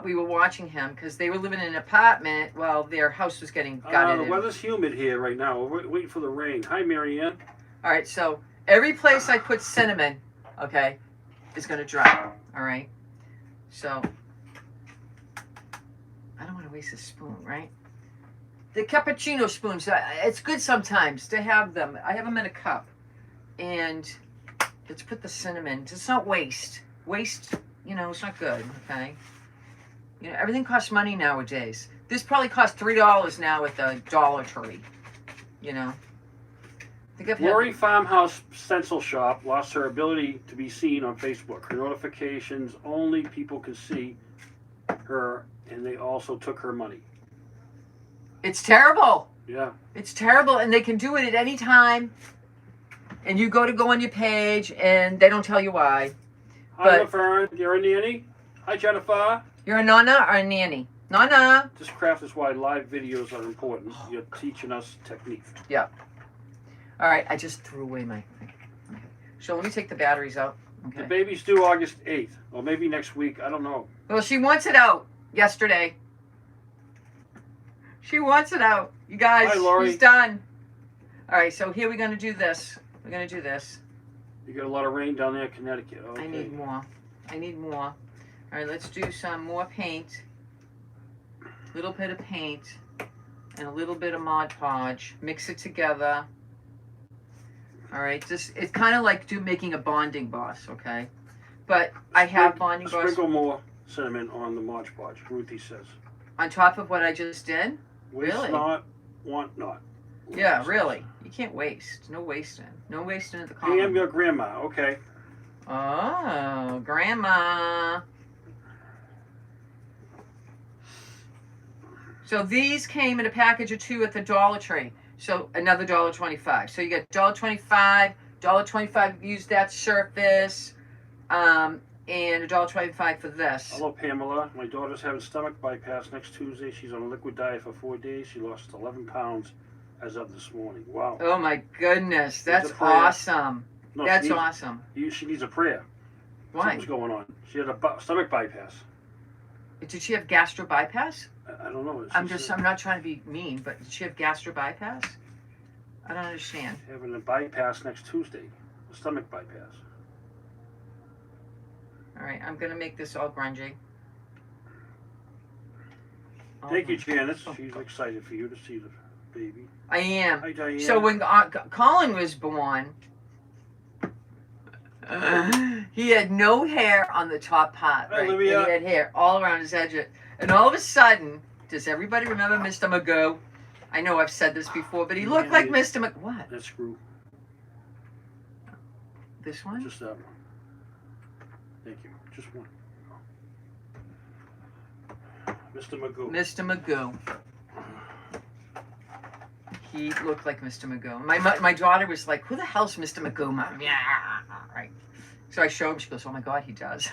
we were watching him because they were living in an apartment while their house was getting gutted. The weather's humid here right now. We're waiting for the rain. Hi, Marianne. All right, so every place I put cinnamon, okay, is going to dry. All right? So I don't want to waste a spoon, right? The cappuccino spoons, it's good sometimes to have them. I have them in a cup. And let's put the cinnamon. It's not waste. Waste, you know, it's not good, okay? You know, everything costs money nowadays. This probably costs $3 now at the Dollar Tree, you know? I think I've had... Lori Farmhouse stencil shop lost her ability to be seen on Facebook. Her notifications, only people can see her, and they also took her money. It's terrible. Yeah. It's terrible, and they can do it at any time. And you go on your page, and they don't tell you why. Hi, Laverne. You're a nanny. Hi, Jennifer. You're a nonna or a nanny? Nonna. This craft is why live videos are important. You're teaching us technique. Yeah. All right, I just threw away my thing. Okay. So let me take the batteries out. Okay. The baby's due August 8th, or maybe next week. I don't know. Well, she wants it out yesterday. She wants it out. You guys, Hi, Lori. she's done. All right, so here we're going to do this. We're going to do this. You got a lot of rain down there in Connecticut. Okay. I need more. I need more. All right, let's do some more paint. A little bit of paint and a little bit of Mod Podge. Mix it together. All right, it's kind of like making a bonding boss, okay? But I have bonding boss. Sprinkle more cinnamon on the Mod Podge, Ruthie says. On top of what I just did? Waste Really? not, want not. Yeah, really. You can't waste. No wasting. No wasting at the I am column. your grandma. Okay. Oh, grandma. So these came in a package of 2 at the Dollar Tree. So another $1.25. So you get $1.25, $1.25 use that surface, and $1.25 for this. Hello, Pamela. My daughter's having stomach bypass next Tuesday. She's on a liquid diet for 4 days. She lost 11 pounds as of this morning. Wow. Oh my goodness, that's a prayer. awesome. No, That's awesome. She needs a prayer. Why? Something's going on. She had a stomach bypass. Did she have gastro bypass? I don't know. I'm not trying to be mean, but did she have gastro bypass? I don't understand. Having a bypass next Tuesday. A stomach bypass. All right, I'm gonna make this all grungy. Thank you, Janice. She's excited for you to see the baby. I am. Hi, Diane. So when Colin was born, he had no hair on the top part, Hi, right? Olivia. And he had hair all around his edge. And all of a sudden, does everybody remember Mr. Magoo? I know I've said this before, but he looked like Mr. Magoo. What? That screw. This one? Just that one. Thank you. Just one. Mr. Magoo. Mr. Magoo. He looked like Mr. Magoo. My daughter was like, "Who the hell's Mr. Magoo, Mom?" Yeah, right. So I showed him. She goes, "Oh my God, he does."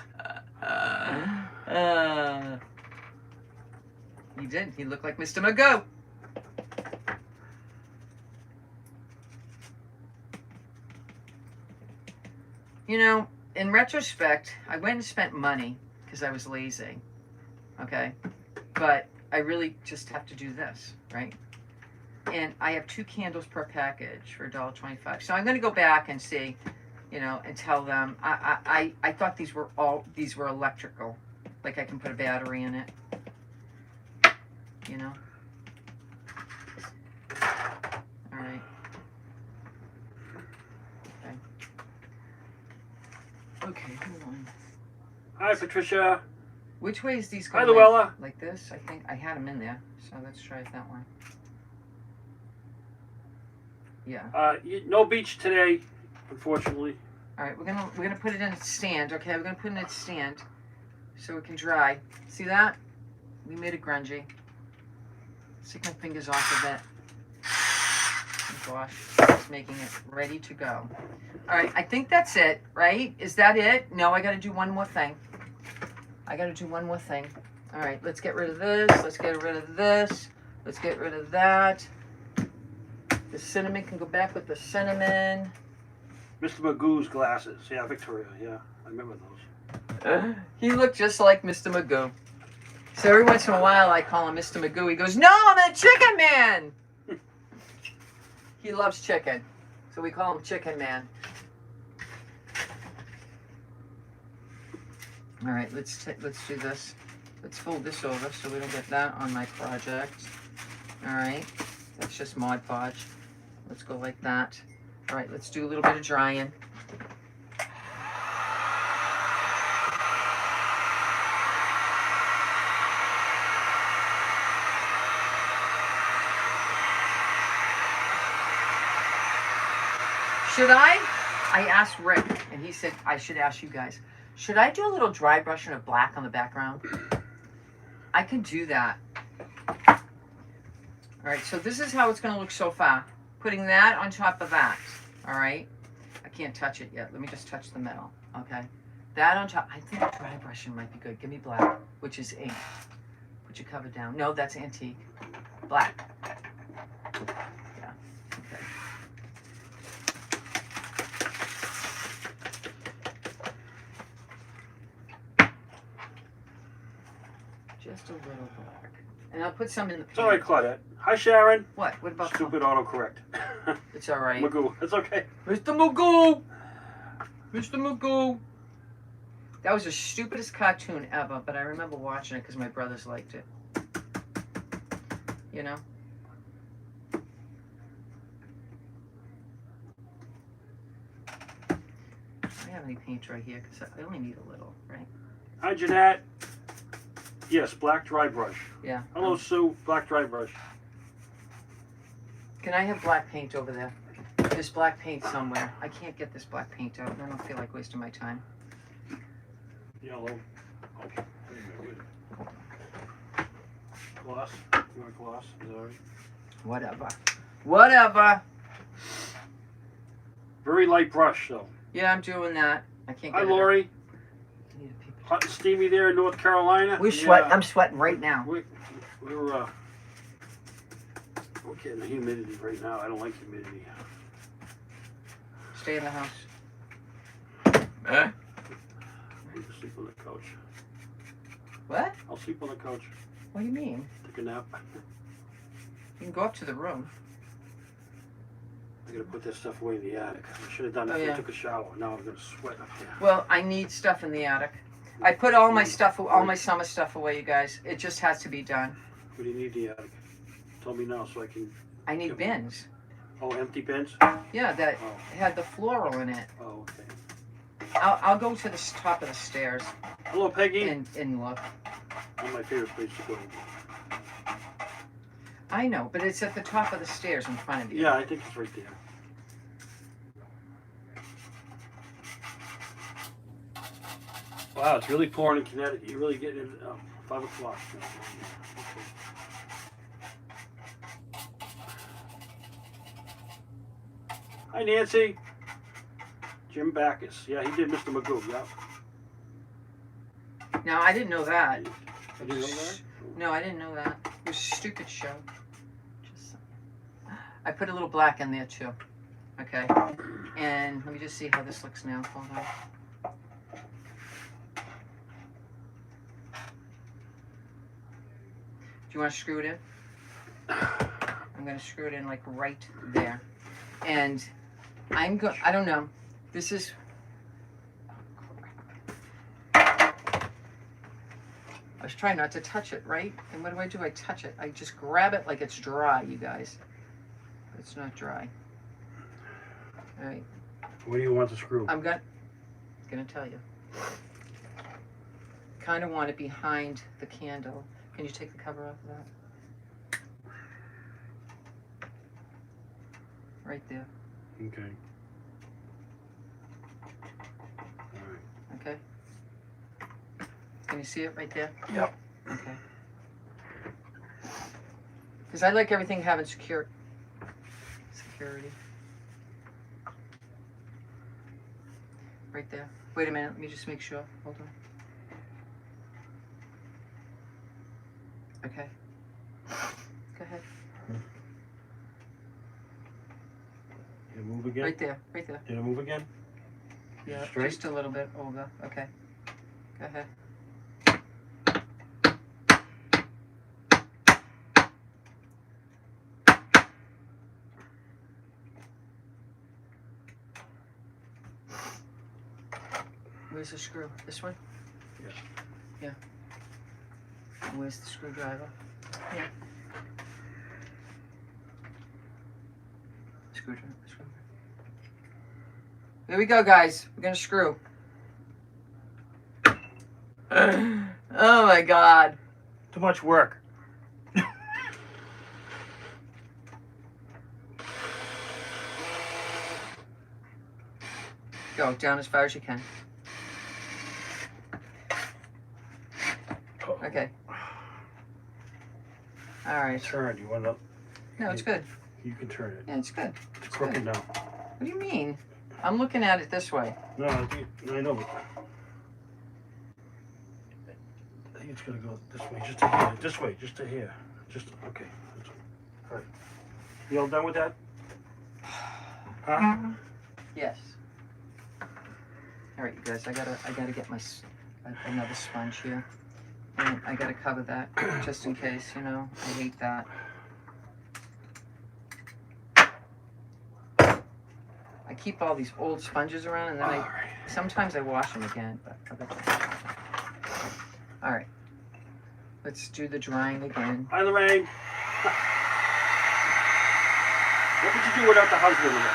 He did. He looked like Mr. Magoo. You know, in retrospect, I went and spent money because I was lazy. Okay, but I really just have to do this, right? And I have 2 candles per package for $1.25. So I'm going to go back and see, you know, and tell them. I thought these were electrical, like I can put a battery in it. You know. All right. Okay, hold on. Hi, Patricia. Which way is these Hi, going? Luella. Like this? I think I had them in there. So let's try it that way. Yeah. No beach today, unfortunately. All right, we're gonna put it in its stand. Okay, we're gonna put it in its stand so it can dry. See that? We made a grungy. Stick my fingers off of it. Oh gosh, it's making it ready to go. All right, I think that's it, right? Is that it? No, I gotta do one more thing. I gotta do one more thing. All right, let's get rid of this. Let's get rid of this. Let's get rid of that. The cinnamon can go back with the cinnamon. Mr. Magoo's glasses. Yeah, Victoria. Yeah, I remember those. He looked just like Mr. Magoo. So every once in a while I call him Mr. Magoo. He goes, "No, I'm a chicken man." He loves chicken. So we call him Chicken Man. All right, let's do this. Let's fold this over so we don't get that on my project. All right, that's just Mod Podge. Let's go like that. All right, let's do a little bit of drying. Should I asked Rick, and he said I should ask you guys, should I do a little dry brushing of black on the background? I can do that. All right, so this is how it's going to look so far. Putting that on top of that, all right? I can't touch it yet. Let me just touch the metal, okay? That on top. I think dry brushing might be good. Give me black, which is ink. Put your cover down. No, that's antique. Black. Yeah, okay. Just a little black. And I'll put some in the It's all right, Claudette. Hi, Sharon. What? What about Stupid autocorrect. It's all right. Magoo. It's okay. Mr. Magoo! Mr. Magoo! That was the stupidest cartoon ever, but I remember watching it because my brothers liked it. You know? I don't have any paint right here because I only need a little, right? Hi, Jeanette. Yes, black dry brush. Yeah. Hello, Sue. Black dry brush. Can I have black paint over there? There's black paint somewhere. I can't get this black paint out, and I don't feel like wasting my time. Yellow. Oh, gloss. You want gloss? Is that all right? Whatever. Whatever. Very light brush, though. Yeah, I'm doing that. I can't get Hi, it. Lori. I need a paper. Hot and steamy there in North Carolina. We sweat. I'm sweating right now. We're getting the humidity right now. I don't like humidity. Stay in the house. I need to sleep on the couch. What? I'll sleep on the couch. What do you mean? Take a nap. You can go up to the room. I gotta put that stuff away in the attic. I should have done that Oh, when yeah. I took a shower. Now I'm gonna sweat up there. Well, I need stuff in the attic. I put all my stuff, all my summer stuff away, you guys. It just has to be done. What do you need in the attic? Tell me now so I can. I need bins. Oh, empty bins? Yeah, that Oh, had the floral in it. oh okay. I'll go to the top of the stairs Hello, Peggy. and look. One of my favorite places to go. I know, but it's at the top of the stairs in front of you. Yeah, I think it's right there. Wow, it's really pouring in Connecticut. You're really getting it 5 o'clock. Okay. Hi, Nancy. Jim Backus. Yeah, he did Mr. Magoo. Yeah. No, I didn't know that. I didn't know that. No, I didn't know that. It was a stupid show. Just, I put a little black in there too. Okay. And let me just see how this looks now. Hold on. Do you want to screw it in? I'm going to screw it in like right there. And I don't know. This is, I was trying not to touch it, right? And what do? I touch it. I just grab it like it's dry, you guys. It's not dry. All right. Where do you want the screw? I'm gonna tell you. Kind of want it behind the candle. Can you take the cover off of that? right there. Okay. All right. Okay. Can you see it right there? Yep. Okay. Because I like everything having security. Right there. Wait a minute. Let me just make sure. Hold on. Okay. Go ahead. Did it move again? Right there. Right there. Did it move again? Yeah. Straight? Just a little bit over. Okay. Go ahead. Where's the screw? This one? Yeah. Yeah. And where's the screwdriver? Yeah. Screwdriver. Here we go, guys. We're gonna screw. Oh my God. Too much work. Go down as far as you can. Okay. All right. Turn. You want to? No, it's good. You can turn it. Yeah, it's good. It's crooked now. What do you mean? I'm looking at it this way. No, I know. But I think it's gonna go this way, just to here. This way, just to here. Just okay. All right. You all done with that? Huh? Yes. All right, you guys. I gotta get my another sponge here. And I gotta cover that just in case. You know, I hate that. I keep all these old sponges around, and then sometimes I wash them again. But I bet you. All right. Let's do the drying again. Hi, Lorraine. What would you do without the husband again?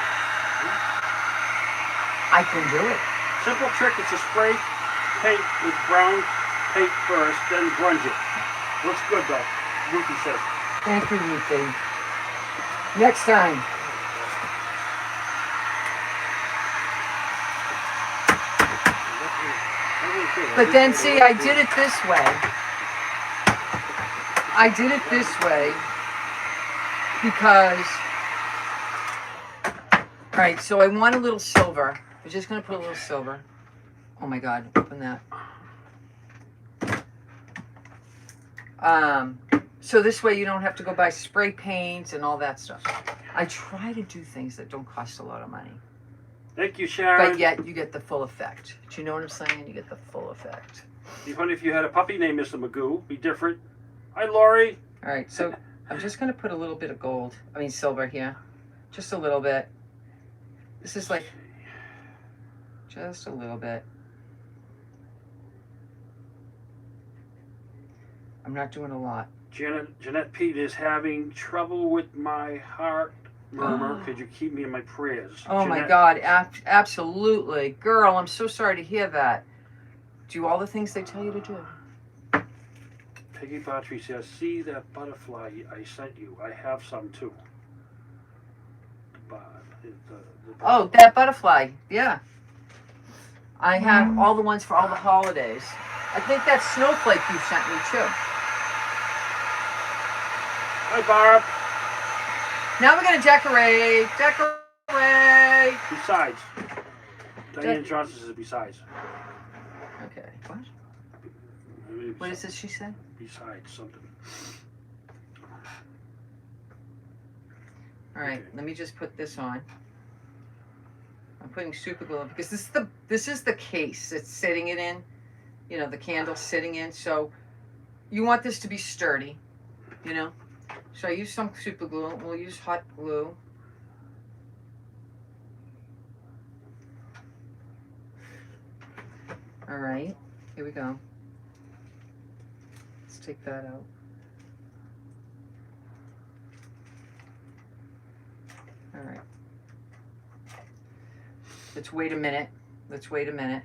I can do it. Simple trick is to spray paint with brown paint first, then grunge it. Looks good though, Ruthie says. Thank you, Ruthie. Next time. But then, see, I did it this way. I did it this way because, all right, so I want a little silver. I'm just going to put a little silver. Oh my God, open that. So this way you don't have to go buy spray paints and all that stuff. I try to do things that don't cost a lot of money. Thank you, Sharon. But yet you get the full effect. Do you know what I'm saying? You get the full effect. Be funny if you had a puppy named Mr. Magoo. Be different. Hi, Lori. All right, so I'm just going to put a little bit of gold. I mean silver here. Just a little bit. This is like just a little bit. I'm not doing a lot. Jeanette Pete is having trouble with my heart murmur. Could you keep me in my prayers? Oh Jeanette, my God, absolutely. Girl, I'm so sorry to hear that. Do all the things they tell you to do. Peggy Patry says, see that butterfly I sent you? I have some too. Oh, that butterfly. Yeah. I have all the ones for all the holidays. I think that snowflake you sent me too. Hi, Barb. Now we're going to decorate. Decorate. Besides. Diane Johnson says besides. Okay. What? Maybe What is this she said? Besides something. All right. Okay. Let me just put this on. I'm putting super glue on because this is the case it's sitting it in. You know, the candle's sitting in. So you want this to be sturdy, you know. So I use some super glue. We'll use hot glue. All right, here we go. Let's take that out. All right. Let's wait a minute. Let's wait a minute.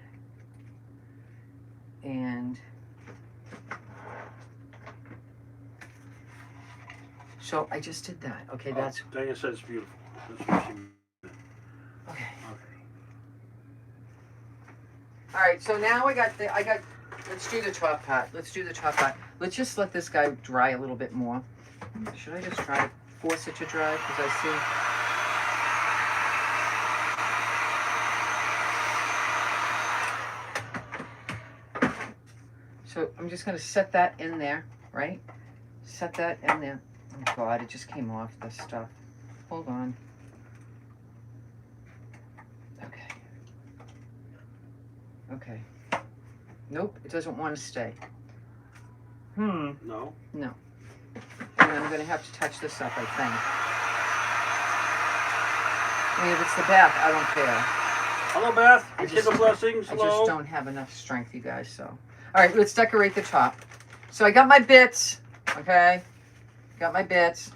And so I just did that. Okay, that's Diane says it's beautiful. That's what she meant. Okay. Okay. All right. So now I got. Let's do the top part. Let's just let this guy dry a little bit more. Should I just force it to dry? Because I see. So I'm just going to set that in there, right? Set that in there. Oh God, it just came off this stuff. Hold on. Okay. Okay. Nope, it doesn't want to stay. No. No. And I'm going to have to touch this up, I think. I mean, if it's the bath, I don't care. Hello, Beth. Kindle blessings. I Hello. just don't have enough strength, you guys, so. All right, let's decorate the top. So I got my bits, okay? Got my bits.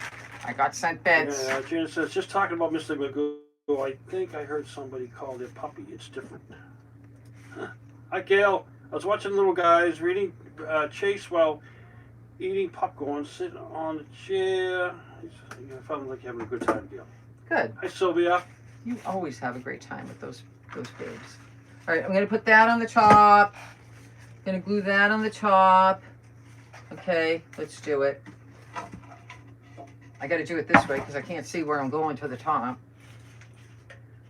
I got sent bits. Yeah, Janet says, just talking about Mr. Magoo, I think I heard somebody call their puppy. It's different. Huh. Hi, Gail. I was watching little guys reading Chase while eating popcorn, sitting on the chair. I felt like you're having a good time, Gail. Good. Hi, Sylvia. You always have a great time with those babes. All right, I'm going to put that on the top. I'm going to glue that on the top. Okay, let's do it. I got to do it this way because I can't see where I'm going to the top.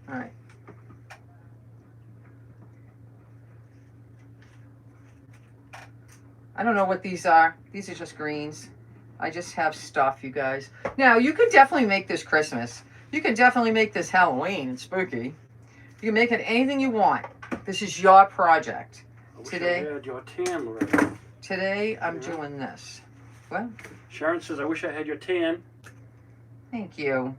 All right. I don't know what these are. These are just greens. I just have stuff, you guys. Now, you could definitely make this Christmas. You can definitely make this Halloween and spooky. You can make it anything you want. This is your project. I wish Today- I had your tan, Loretta. Today, I'm doing this. What? Sharon says, I wish I had your tan. Thank you.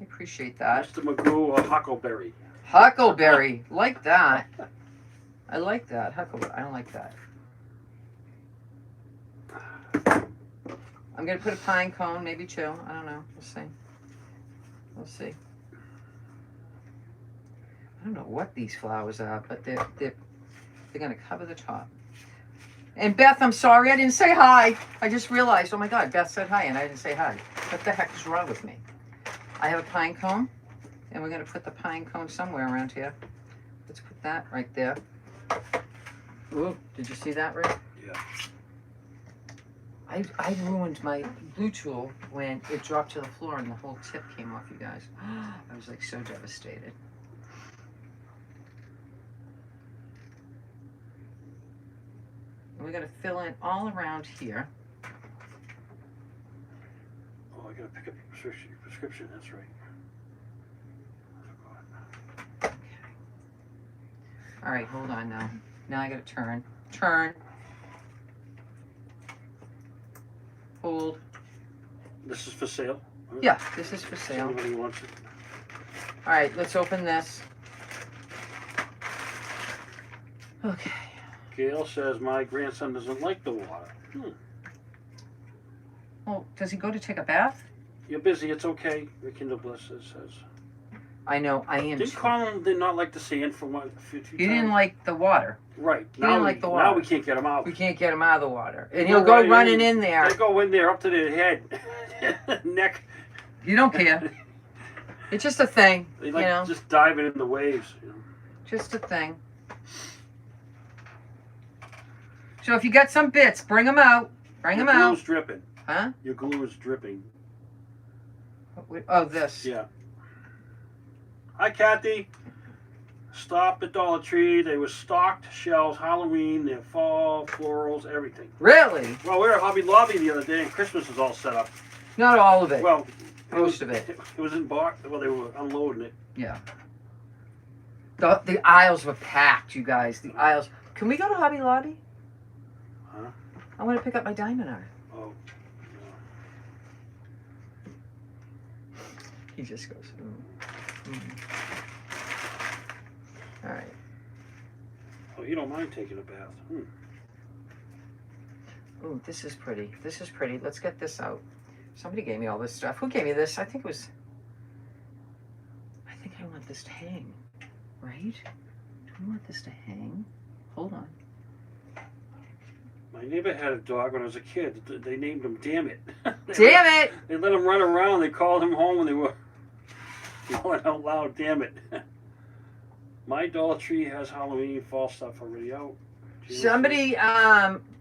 I appreciate that. Mr. Magoo or Huckleberry. Huckleberry. Like that. I like that. Huckleberry. I don't like that. I'm going to put a pine cone, maybe two. I don't know. We'll see. We'll see. I don't know what these flowers are, but they're going to cover the top. And Beth, I'm sorry I didn't say hi. I just realized, oh my God, Beth said hi and I didn't say hi. What the heck is wrong with me? I have a pine cone, and we're going to put the pine cone somewhere around here. Let's put that right there. Ooh, did you see that, Rick? Yeah. I ruined my glue tool when it dropped to the floor and the whole tip came off, you guys. I was like so devastated. And we're going to fill in all around here. Oh, I gotta pick up your prescription. That's right. Okay. All right, hold on now. Now I got to turn. Turn. Hold. This is for sale? Yeah, this is for sale. Anybody wants it? All right, let's open this. Okay. Gail says, my grandson doesn't like the water. Oh, does he go to take a bath? You're busy. It's okay. Your Kindle Bliss says. I know, I am. Didn't Colin did not like the sand for one? He didn't like the water. Right. He didn't like the water. Now we can't get him out. We can't get him out of the water. And Go he'll go right running in there. They go in there up to their head, neck. You don't care. It's just a thing, They like you know. just diving in the waves. You know? Just a thing. So if you got some bits, bring them out. Bring them Your out. glue's dripping. Huh? Your glue is dripping. Oh, this. Yeah. Hi, Kathy. Stop at Dollar Tree. They were stocked shelves, Halloween, their fall, florals, everything. Really? Well, we were at Hobby Lobby the other day, and Christmas was all set up. Not all of it. Well, Most of it. It was in box. Well, they were unloading it. Yeah. The aisles were packed, you guys. The aisles. Can we go to Hobby Lobby? Huh? I want to pick up my diamond art. Oh. He just goes, All right. Oh, you don't mind taking a bath. Ooh, this is pretty. This is pretty. Let's get this out. Somebody gave me all this stuff. Who gave me this? I think I want this to hang. Right? Do we want this to hang? Hold on. My neighbor had a dog when I was a kid. They named him Damn It. Damn it! They let him run around. They called him home when they were Yelling out loud, damn it. My Dollar Tree has Halloween fall stuff already out. Somebody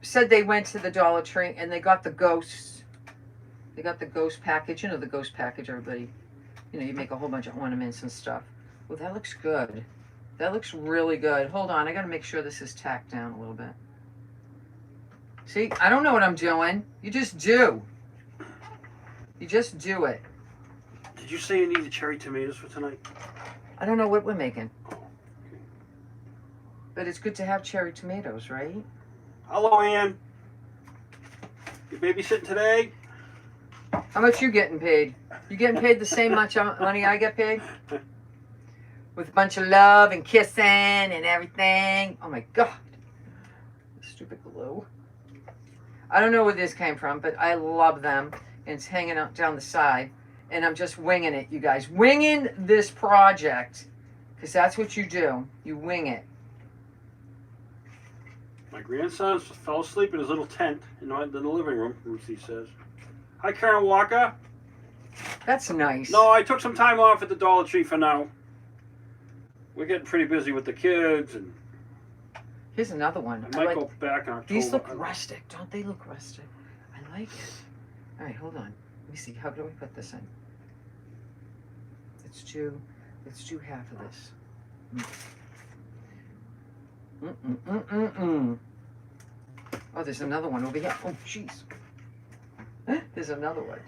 said they went to the Dollar Tree and they got the ghosts. They got the ghost package. You know the ghost package, everybody. You know, you make a whole bunch of ornaments and stuff. Well, that looks good. That looks really good. Hold on, I gotta make sure this is tacked down a little bit. See, I don't know what I'm doing. You just do. You just do it. Did you say you needed cherry tomatoes for tonight? I don't know what we're making. But it's good to have cherry tomatoes, right? Hello, Ann. You babysitting today? How much you getting paid? You getting paid the same much money I get paid? With a bunch of love and kissing and everything. Oh my God. Stupid glue. I don't know where this came from, but I love them. And it's hanging out down the side. And I'm just winging it, you guys. Winging this project. Because that's what you do. You wing it. My grandson fell asleep in his little tent in the living room, Ruthie says. Hi, Karen Walker. That's nice. No, I took some time off at the Dollar Tree for now. We're getting pretty busy with the kids, and here's another one. I might go back in October. These look rustic. Don't they look rustic? I like it. All right, hold on. Let me see. How do we put this in? Let's do half of this. Oh, there's another one over here. Oh, jeez. There's another one.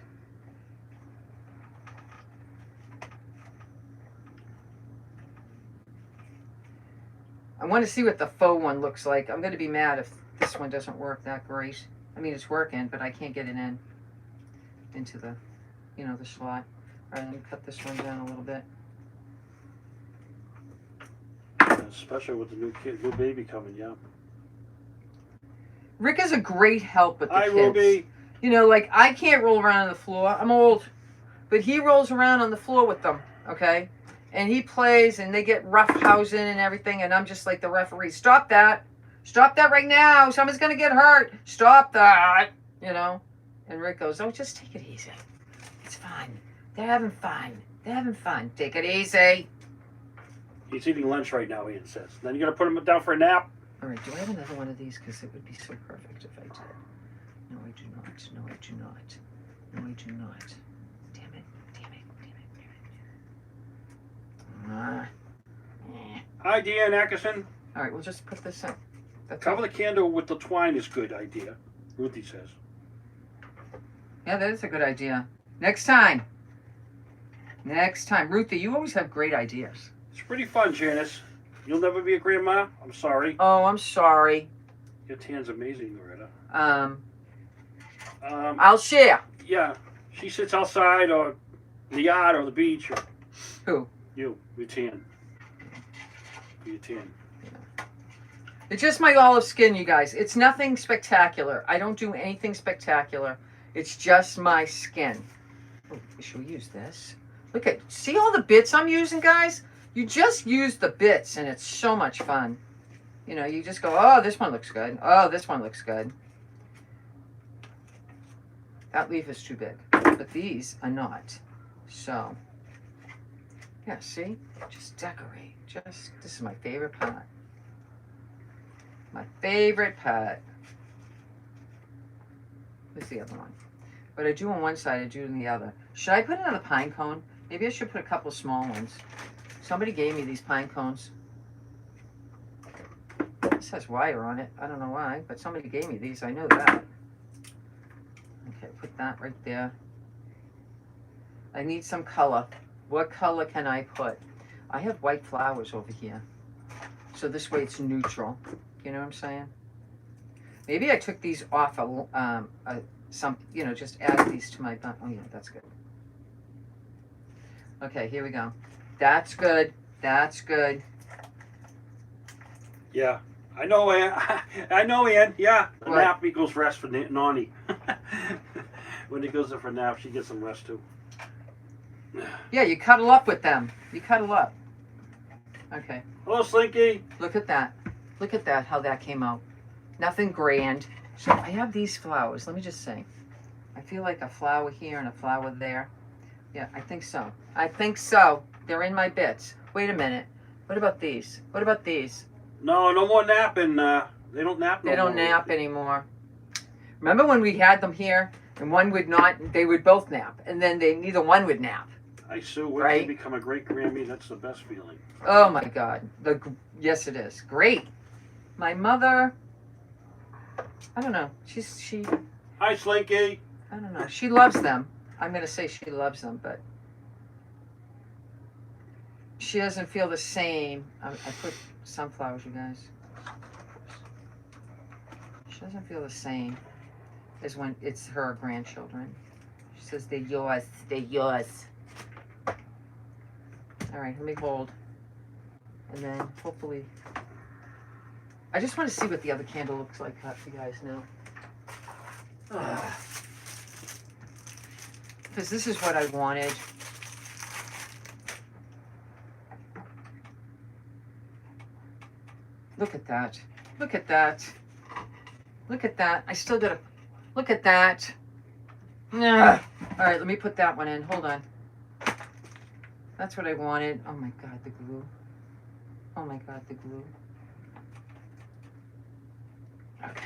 I want to see what the faux one looks like. I'm going to be mad if this one doesn't work that great. I mean, it's working, but I can't get it into the, you know, the slot. All right, let me cut this one down a little bit. Especially with the new baby coming, yeah. Rick is a great help with the kids. Ruby. You know, like, I can't roll around on the floor. I'm old. But he rolls around on the floor with them, okay? And he plays, and they get rough housing and everything, and I'm just like the referee. Stop that. Stop that right now. Someone's going to get hurt. Stop that. You know? And Rick goes, oh, just take it easy. It's fine. They're having fun. They're having fun. Take it easy. He's eating lunch right now, Ian says. Then you're going to put him down for a nap? All right, do I have another one of these? Because it would be so perfect if I did. No, I do not. No, I do not. No, I do not. Damn it. Damn it. Damn it. Damn it. Hi, Deanne Ackerson. All right, we'll just put this in. That's Cover all. the candle with the twine is good idea, Ruthie says. Yeah, that is a good idea. Next time. Next time. Ruthie, you always have great ideas. It's pretty fun, Janice. You'll never be a grandma? I'm sorry. Oh, I'm sorry. Your tan's amazing, Loretta. I'll share. Yeah. She sits outside or in the yard or the beach. Or Who? you. Your tan. Your tan. It's just my olive skin, you guys. It's nothing spectacular. I don't do anything spectacular. It's just my skin. Oh, should we use this? Look at, see all the bits I'm using, guys? You just use the bits, and it's so much fun. You know, you just go, oh, this one looks good. Oh, this one looks good. That leaf is too big, but these are not. So, yeah, see? Just decorate. This is my favorite part. My favorite part. Where's the other one? But I do on one side, I do on the other. Should I put another pine cone? Maybe I should put a couple small ones. Somebody gave me these pine cones. This has wire on it. I don't know why, but somebody gave me these. I know that. Okay, put that right there. I need some color. What color can I put? I have white flowers over here. So this way it's neutral. You know what I'm saying? Maybe I took these off some, you know, just added these to my bun. Oh yeah, that's good. Okay, here we go. That's good. That's good. Yeah. I know, Ann. I know, Ann. Yeah. A What? nap equals rest for Nani. When he goes in for a nap, she gets some rest too. Yeah, you cuddle up with them. You cuddle up. Okay. Hello, Slinky. Look at that. Look at that, how that came out. Nothing grand. So I have these flowers. Let me just say. I feel like a flower here and a flower there. Yeah, I think so. I think so. They're in my bits. Wait a minute. What about these? What about these? No, no more napping. They don't nap no They don't more. nap anymore. Remember when we had them here and one would not, they would both nap, and then neither one would nap. Hi, Sue. When Right? you become a great Grammy, that's the best feeling. Oh my God. Yes, it is. Great. My mother, I don't know. She, Hi, Slinky. I don't know. She loves them. I'm going to say she loves them, but she doesn't feel the same. I put sunflowers, you guys. She doesn't feel the same as when it's her grandchildren. She says, they're yours. They're yours. All right, let me hold. And then hopefully, I just want to see what the other candle looks like, so you guys know. Because this is what I wanted. Look at that. Look at that. Look at that. I still gotta, look at that. Ugh. All right, let me put that one in. Hold on. That's what I wanted. Oh my God, the glue. Oh my God, the glue. Okay.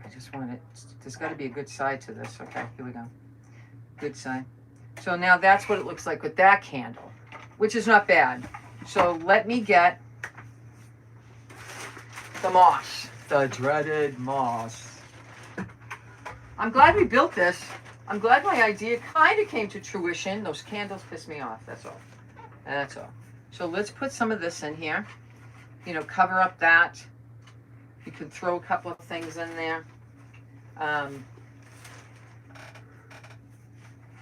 I just want it. There's got to be a good side to this. Okay, here we go. Good side. So now that's what it looks like with that candle, which is not bad. So let me get the moss, the dreaded moss. I'm glad we built this. I'm glad my idea kind of came to fruition. Those candles piss me off. That's all. That's all. So let's put some of this in here. You know, cover up that. You could throw a couple of things in there.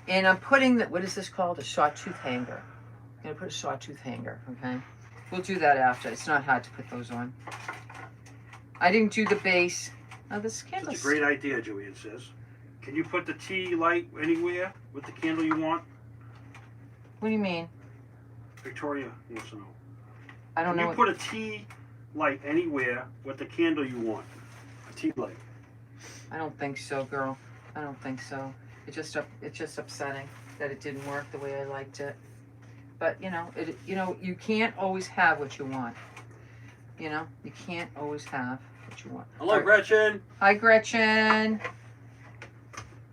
And I'm putting the, what is this called? A sawtooth hanger. I'm going to put a sawtooth hanger, okay? We'll do that after. It's not hard to put those on. I didn't do the base. Oh, this candle's... That's a great idea, Joanne says. Can you put the tea light anywhere with the candle you want? What do you mean? Victoria wants to know. I don't know. Can you put a tea light anywhere with the candle you want? A tea light. I don't think so, girl. I don't think so. It's just upsetting that it didn't work the way I liked it. But you can't always have what you want. You know, you can't always have what you want. Hello, right. Gretchen. Hi, Gretchen.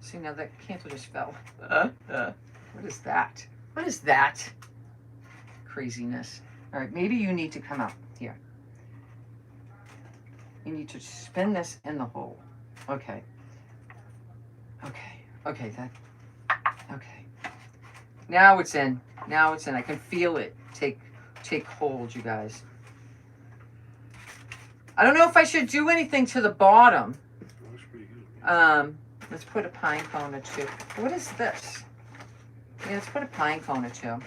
See, now that candle just fell. What is that? What is that? Craziness. All right, maybe you need to come up here. You need to spin this in the hole. Okay. Okay. Okay, okay. Now it's in. Now it's in. I can feel it take hold, you guys. I don't know if I should do anything to the bottom. That's pretty good. Let's put a pine cone or two. What is this? Yeah, let's put a pine cone or two.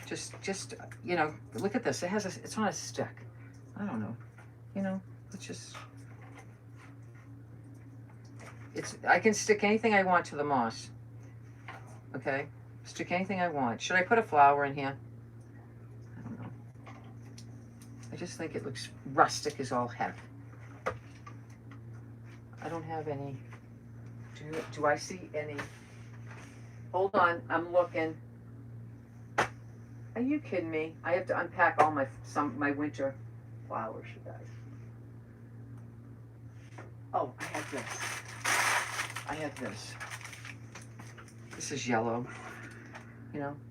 Just look at this. It's on a stick. I don't know. It's just. I can stick anything I want to the moss. Okay? Stick anything I want. Should I put a flower in here? I don't know. I just think it looks rustic as all heck. I don't have any. Do I see any? Hold on, I'm looking. Are you kidding me? I have to unpack all my winter flowers, you guys. Oh, I have this. I have this. This is yellow.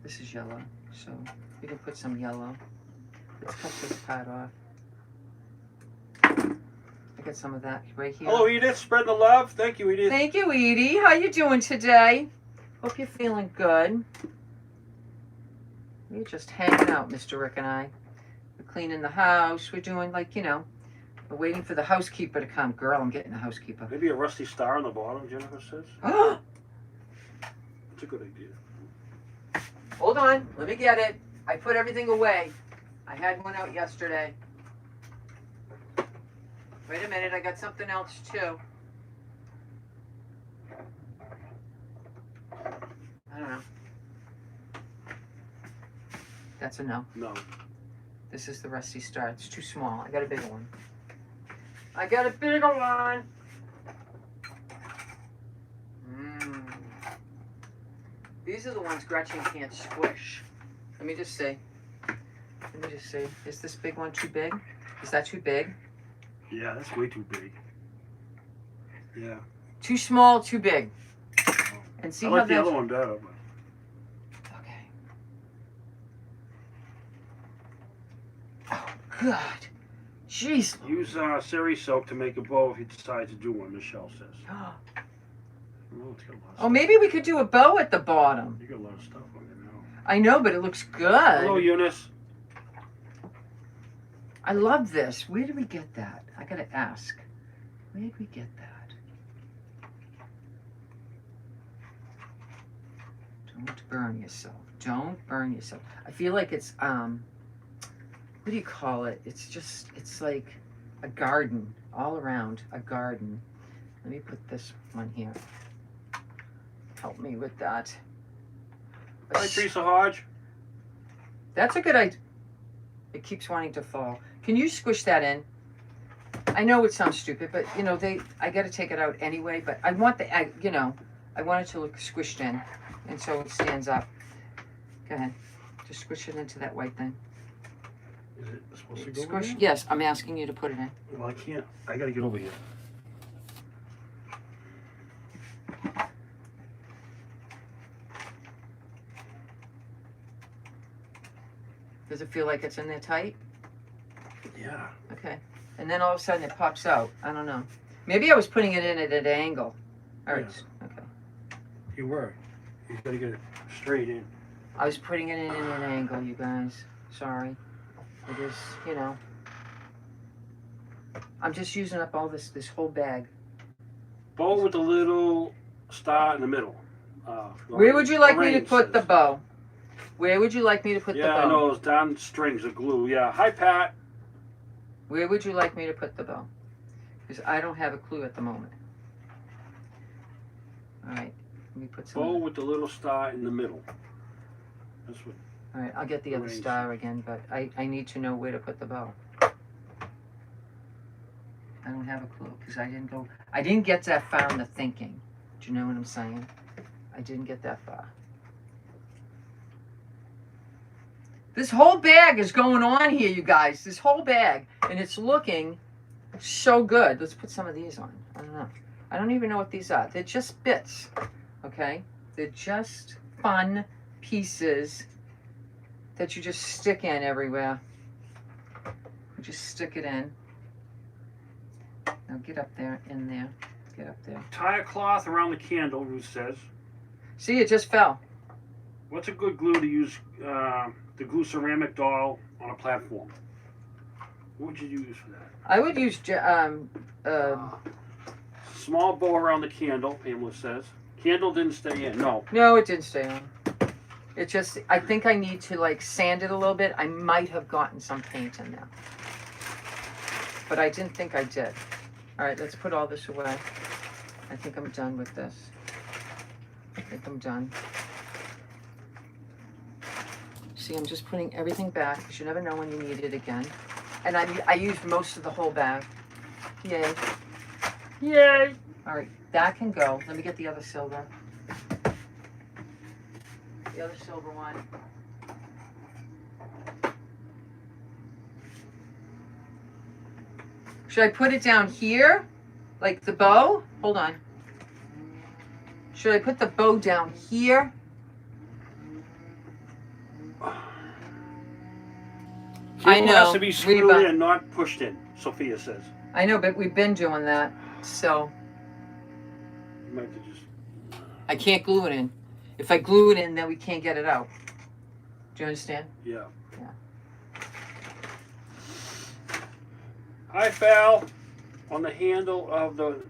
This is yellow. So we can put some yellow. Let's cut this part off. I got some of that right here. Hello, Edith. Spread the love. Thank you, Edith. Thank you, Edie. How you doing today? Hope you're feeling good. We're just hanging out, Mr. Rick and I. We're cleaning the house. We're doing we're waiting for the housekeeper to come. Girl, I'm getting the housekeeper. Maybe a rusty star on the bottom, Jennifer says. Oh! That's a good idea. Hold on. Let me get it. I put everything away. I had one out yesterday. Wait a minute. I got something else, too. I don't know. That's a no. No. This is the rusty star. It's too small. I got a bigger one. I got a bigger one. These are the ones Gretchen can't squish. Let me just see. Is this big one too big? Is that too big? Yeah, that's way too big. Yeah. Too small, too big. And see I how like the that's... other one better. But... Okay. Oh, God. Jeez. Use Seri soap to make a bow if you decide to do one, Michelle says. Oh, it's got a lot of Oh, stuff. maybe we could do a bow at the bottom. You got a lot of stuff on there now. I know, but it looks good. Hello, Eunice. I love this. Where did we get that? I gotta ask. Where did we get that? Don't burn yourself. Don't burn yourself. I feel like it's what do you call it? It's like a garden all around, a garden. Let me put this one here. Help me with that. Hi, Teresa Hodge. That's a good idea. It keeps wanting to fall. Can you squish that in? I know it sounds stupid, but you know, I got to take it out anyway, but I want I want it to look squished in, and so it stands up. Go ahead. Just squish it into that white thing. Is it supposed to go Squish. in? Yes, I'm asking you to put it in. Well, I can't. I got to get over here. Does it feel like it's in there tight? Yeah. Okay. And then all of a sudden it pops out. I don't know. Maybe I was putting it in at an angle. All right. Yeah. Okay. You were. You got to get it straight in. I was putting it in at an angle, you guys. Sorry. It is, you know. I'm just using up all this whole bag. Bow with a little star in the middle. Where would you like me to Lorraine put the says. bow? Where would you like me to put the bow? Yeah, I know those down strings of glue. Yeah. Hi, Pat. Where would you like me to put the bow? Because I don't have a clue at the moment. All right. Let me put some. Bow with the little star in the middle. That's what. All right. I'll get the other Lorraine star again, but I need to know where to put the bow. I don't have a clue because I didn't get that far in the thinking. Do you know what I'm saying? I didn't get that far. This whole bag is going on here, you guys. This whole bag. And it's looking so good. Let's put some of these on. I don't know. I don't even know what these are. They're just bits. Okay? They're just fun pieces that you just stick in everywhere. You just stick it in. Now get up there, in there. Get up there. Tie a cloth around the candle, Ruth says. See, it just fell. What's a good glue to use to glue ceramic doll on a platform? What would you use for that? I would use Small bow around the candle, Pamela says. Candle didn't stay in. No. no, it didn't stay on. It just, I think I need to like sand it a little bit. I might have gotten some paint in there. But I didn't think I did. All right, let's put all this away. I think I'm done with this. I think I'm done. See, I'm just putting everything back because you never know when you need it again. And I used most of the whole bag. Yay. Yay. All right, that can go. Let me get the other silver. The other silver one. Should I put it down here? Like the bow? Hold on. Should I put the bow down here? I know. Has to be screwed in, not pushed in, Sophia says. I know, but we've been doing that. So You might have to just... I can't glue it in. If I glue it in, then we can't get it out. Do you understand? Yeah. Yeah. Hi, Val. On the handle of the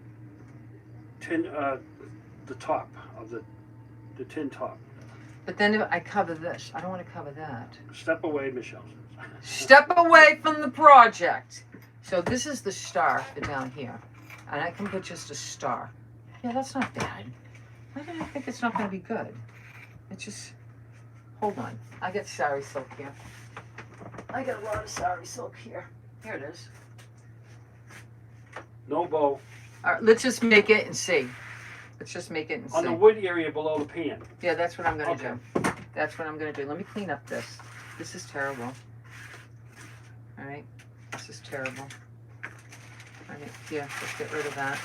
tin, the top of the tin top. But then if I cover this. I don't want to cover that. Step away, Michelle says. Step away from the project. So this is the star for down here. And I can put just a star. Yeah, that's not bad. Why do I think it's not going to be good? It's just... Hold on. I got sari silk here. I got a lot of sari silk here. Here it is. No bow. All right, let's just make it and see. Let's just make it and On the see. wood area below the pan. Yeah, that's what I'm gonna Okay. do. That's what I'm gonna do. Let me clean up this. This is terrible. All right, this is terrible. All right, yeah, let's get rid of that.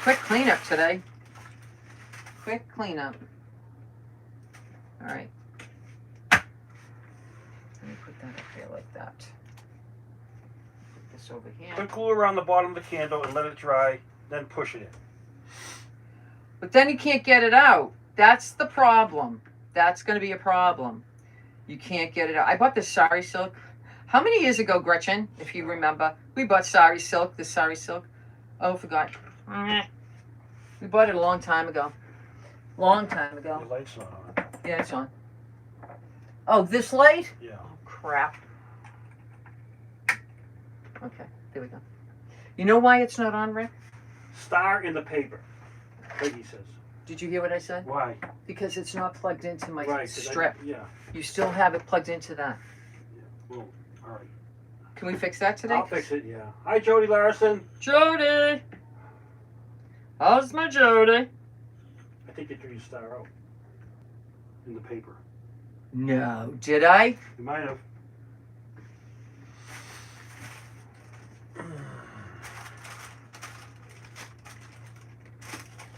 Quick cleanup today. Quick cleanup. All right. Let me put that up here like that. Put this over here. Put glue around the bottom of the candle and let it dry, then push it in. But then you can't get it out. That's the problem. That's going to be a problem. You can't get it out. I bought this sari silk. How many years ago, Gretchen, if you remember, we bought sari silk, this sari silk? Oh, forgot. We bought it a long time ago. Long time The ago. light's not on. Yeah, it's on. Oh, this light? Yeah. Oh, crap. Okay, there we go. You know why it's not on, Rick? Star in the paper, Peggy says. Did you hear what I said? Why? Because it's not plugged into my Right. strip. Yeah. You still have it plugged into that. Well, all right. Can we fix that today? I'll fix it, yeah. Hi, Jody Larson. Jody! How's my Jody? I think you drew your star out in the paper. No, did I? You might have.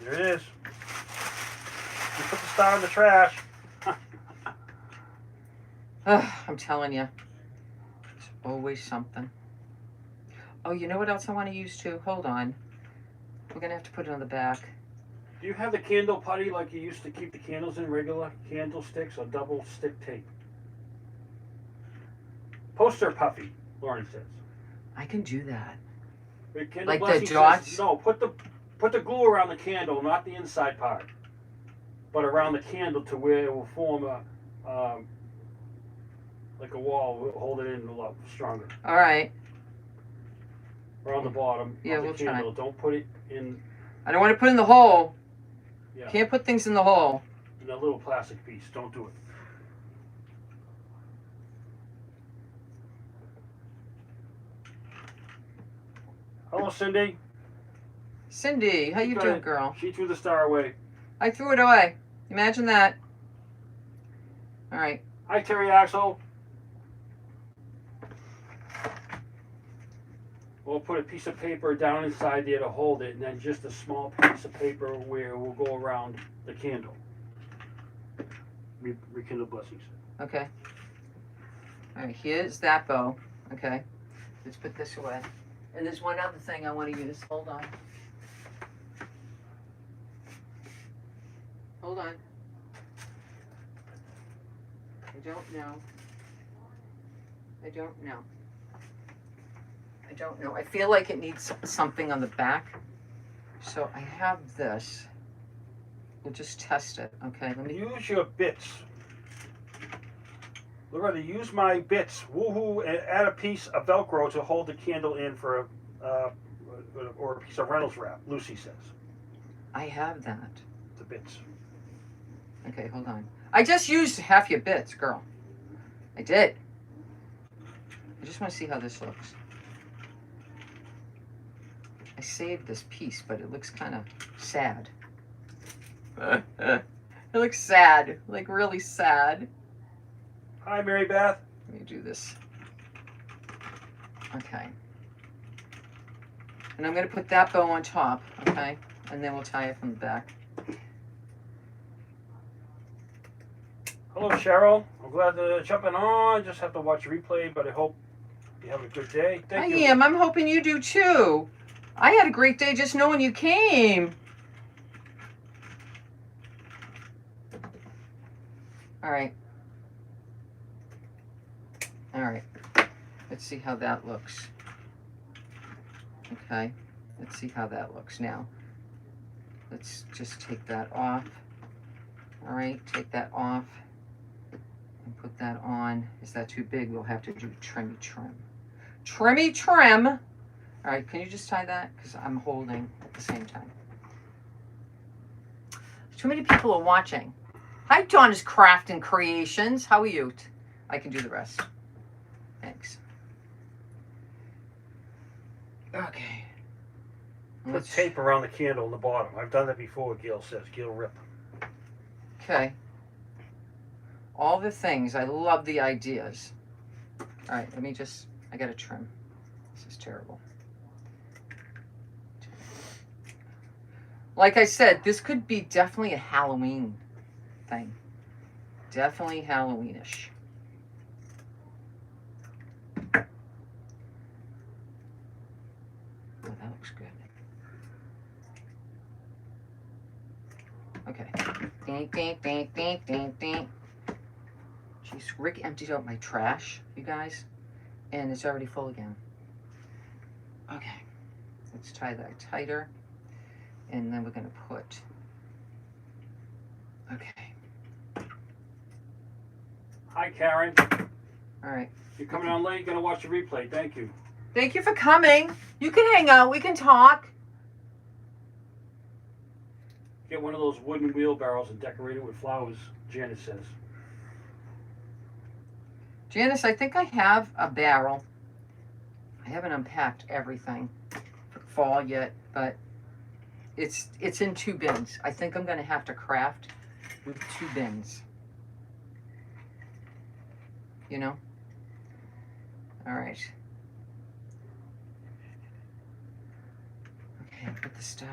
There it is. You put the star in the trash. Ugh, I'm telling you. It's always something. Oh, you know what else I want to use too? Hold on. We're going to have to put it on the back. Do you have the candle putty like you used to keep the candles in, regular candlesticks or double stick tape? Poster puffy, Lauren says. I can do that. Candle Like the Blessing says, dots? no, put the glue around the candle, not the inside part, but around the candle to where it will form a like a wall. Will hold it in a lot stronger. All right. Around the bottom Yeah, of the we'll try. candle. Don't put it in. I don't want to put it in the hole. Yeah, Can't put things in the hole. in a little plastic piece. Don't do it. Hello, Cindy. Cindy, how you Good. doing, girl? She threw the star away. I threw it away. Imagine that. All right. Hi, Terry Axel. We'll put a piece of paper down inside there to hold it, and then just a small piece of paper where we'll go around the candle. Rekindle blessings. Okay. All right, here's that bow. Okay. Let's put this away. And there's one other thing I want to use. Hold on. Hold on. I don't know. I don't know. I don't know. I feel like it needs something on the back. So I have this. We'll just test it. Okay, let me. Use your bits. Loretta, use my bits. Woohoo! And add a piece of Velcro to hold the candle in for or a piece of Reynolds wrap. Lucy says I have that. the bits. Okay, hold on. I just used half your bits, girl. I did. I just want to see how this looks. I saved this piece, but it looks kind of sad. It looks sad, like really sad. Hi, Mary Beth. Let me do this. Okay. And I'm going to put that bow on top, okay? And then we'll tie it from the back. Hello, Cheryl. I'm glad to jumping on. Just have to watch a replay, but I hope you have a good day. Thank you. I'm hoping you do too. I had a great day just knowing you came. All right. All right. Let's see how that looks. Okay. Let's see how that looks now. Let's just take that off. All right. Take that off. And put that on. Is that too big? We'll have to do trimmy trim. Trimmy trim. All right. Can you just tie that? Because I'm holding at the same time. Too many people are watching. Hi, Donna's Craft and Creations. How are you? I can do the rest. Thanks. Okay. Put tape around the candle in the bottom. I've done that before, Gail says. Gail Rip. Okay. All the things. I love the ideas. All right, let me just, I gotta trim. This is terrible. Like I said, this could be definitely a Halloween thing. Definitely Halloweenish. Oh, that looks good. Okay. Ding, ding, ding, ding, ding, ding. Jeez, Rick emptied out my trash, you guys, and it's already full again. Okay. Let's tie that tighter. And then we're going to put, okay. Hi, Karen. All right. You're coming on late. Gonna watch the replay. Thank you. Thank you for coming. You can hang out. We can talk. Get one of those wooden wheelbarrows and decorate it with flowers, Janice says. Janice, I think I have a barrel. I haven't unpacked everything for fall yet, but it's in 2 bins. I think I'm going to have to craft with 2 bins. You know? All right. Okay, put the star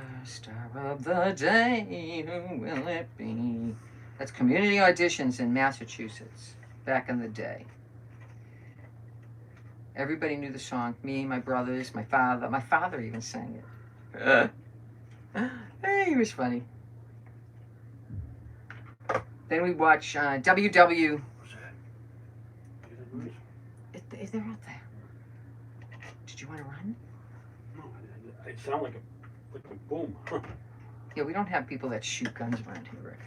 of the day, who will it be? That's community auditions in Massachusetts back in the day. Everybody knew the song. Me, my brothers, my father. My father even sang it. Hey, he was funny. Then we watch WW. What's that? They're out there. Did you want to run? No, it sounded like a boom. Yeah, we don't have people that shoot guns around here, Rick.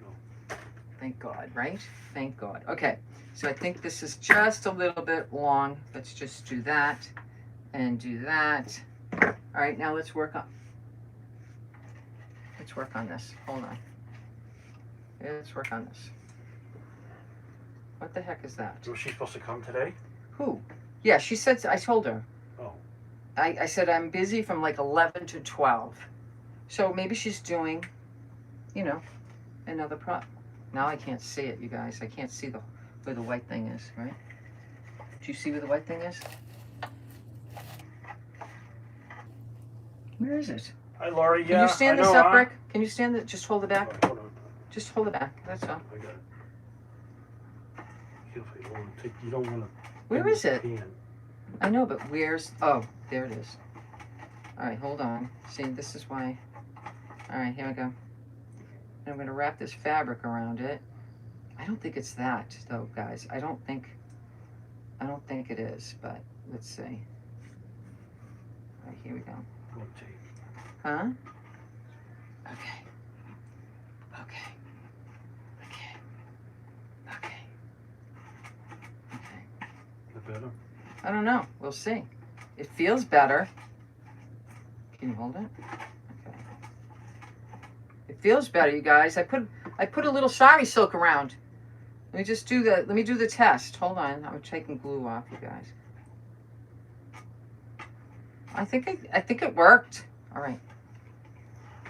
No. Thank God, right? Thank God. Okay, so I think this is just a little bit long. Let's just do that and do that. All right, now let's work on this. Hold on. Let's work on this. What the heck is that? Was she supposed to come today? Who? Yeah, she said, I told her. Oh. I said I'm busy from like 11 to 12. So maybe she's doing, you know, another prop. Now I can't see it, you guys. I can't see where the white thing is, right? Do you see where the white thing is? Where is it? Hi, Laurie. Can Yeah, you stand I this know, up, huh? Rick? Can you stand it? Just hold it back. Right, hold on. Just hold it back. That's all. I got it. You don't want to. Where is it? Pan. I know, but where's... Oh, there it is. All right, hold on. See, this is why... All right, here we go. And I'm going to wrap this fabric around it. I don't think it's that, though, guys. I don't think it is, but let's see. All right, here we go. Huh? Okay. Okay. Okay. Okay. Okay. Is that better? I don't know. We'll see. It feels better. Can you hold it? Okay. It feels better, you guys. I put a little sari silk around. Let me just do let me do the test. Hold on. I'm taking glue off, you guys. I think it worked. All right.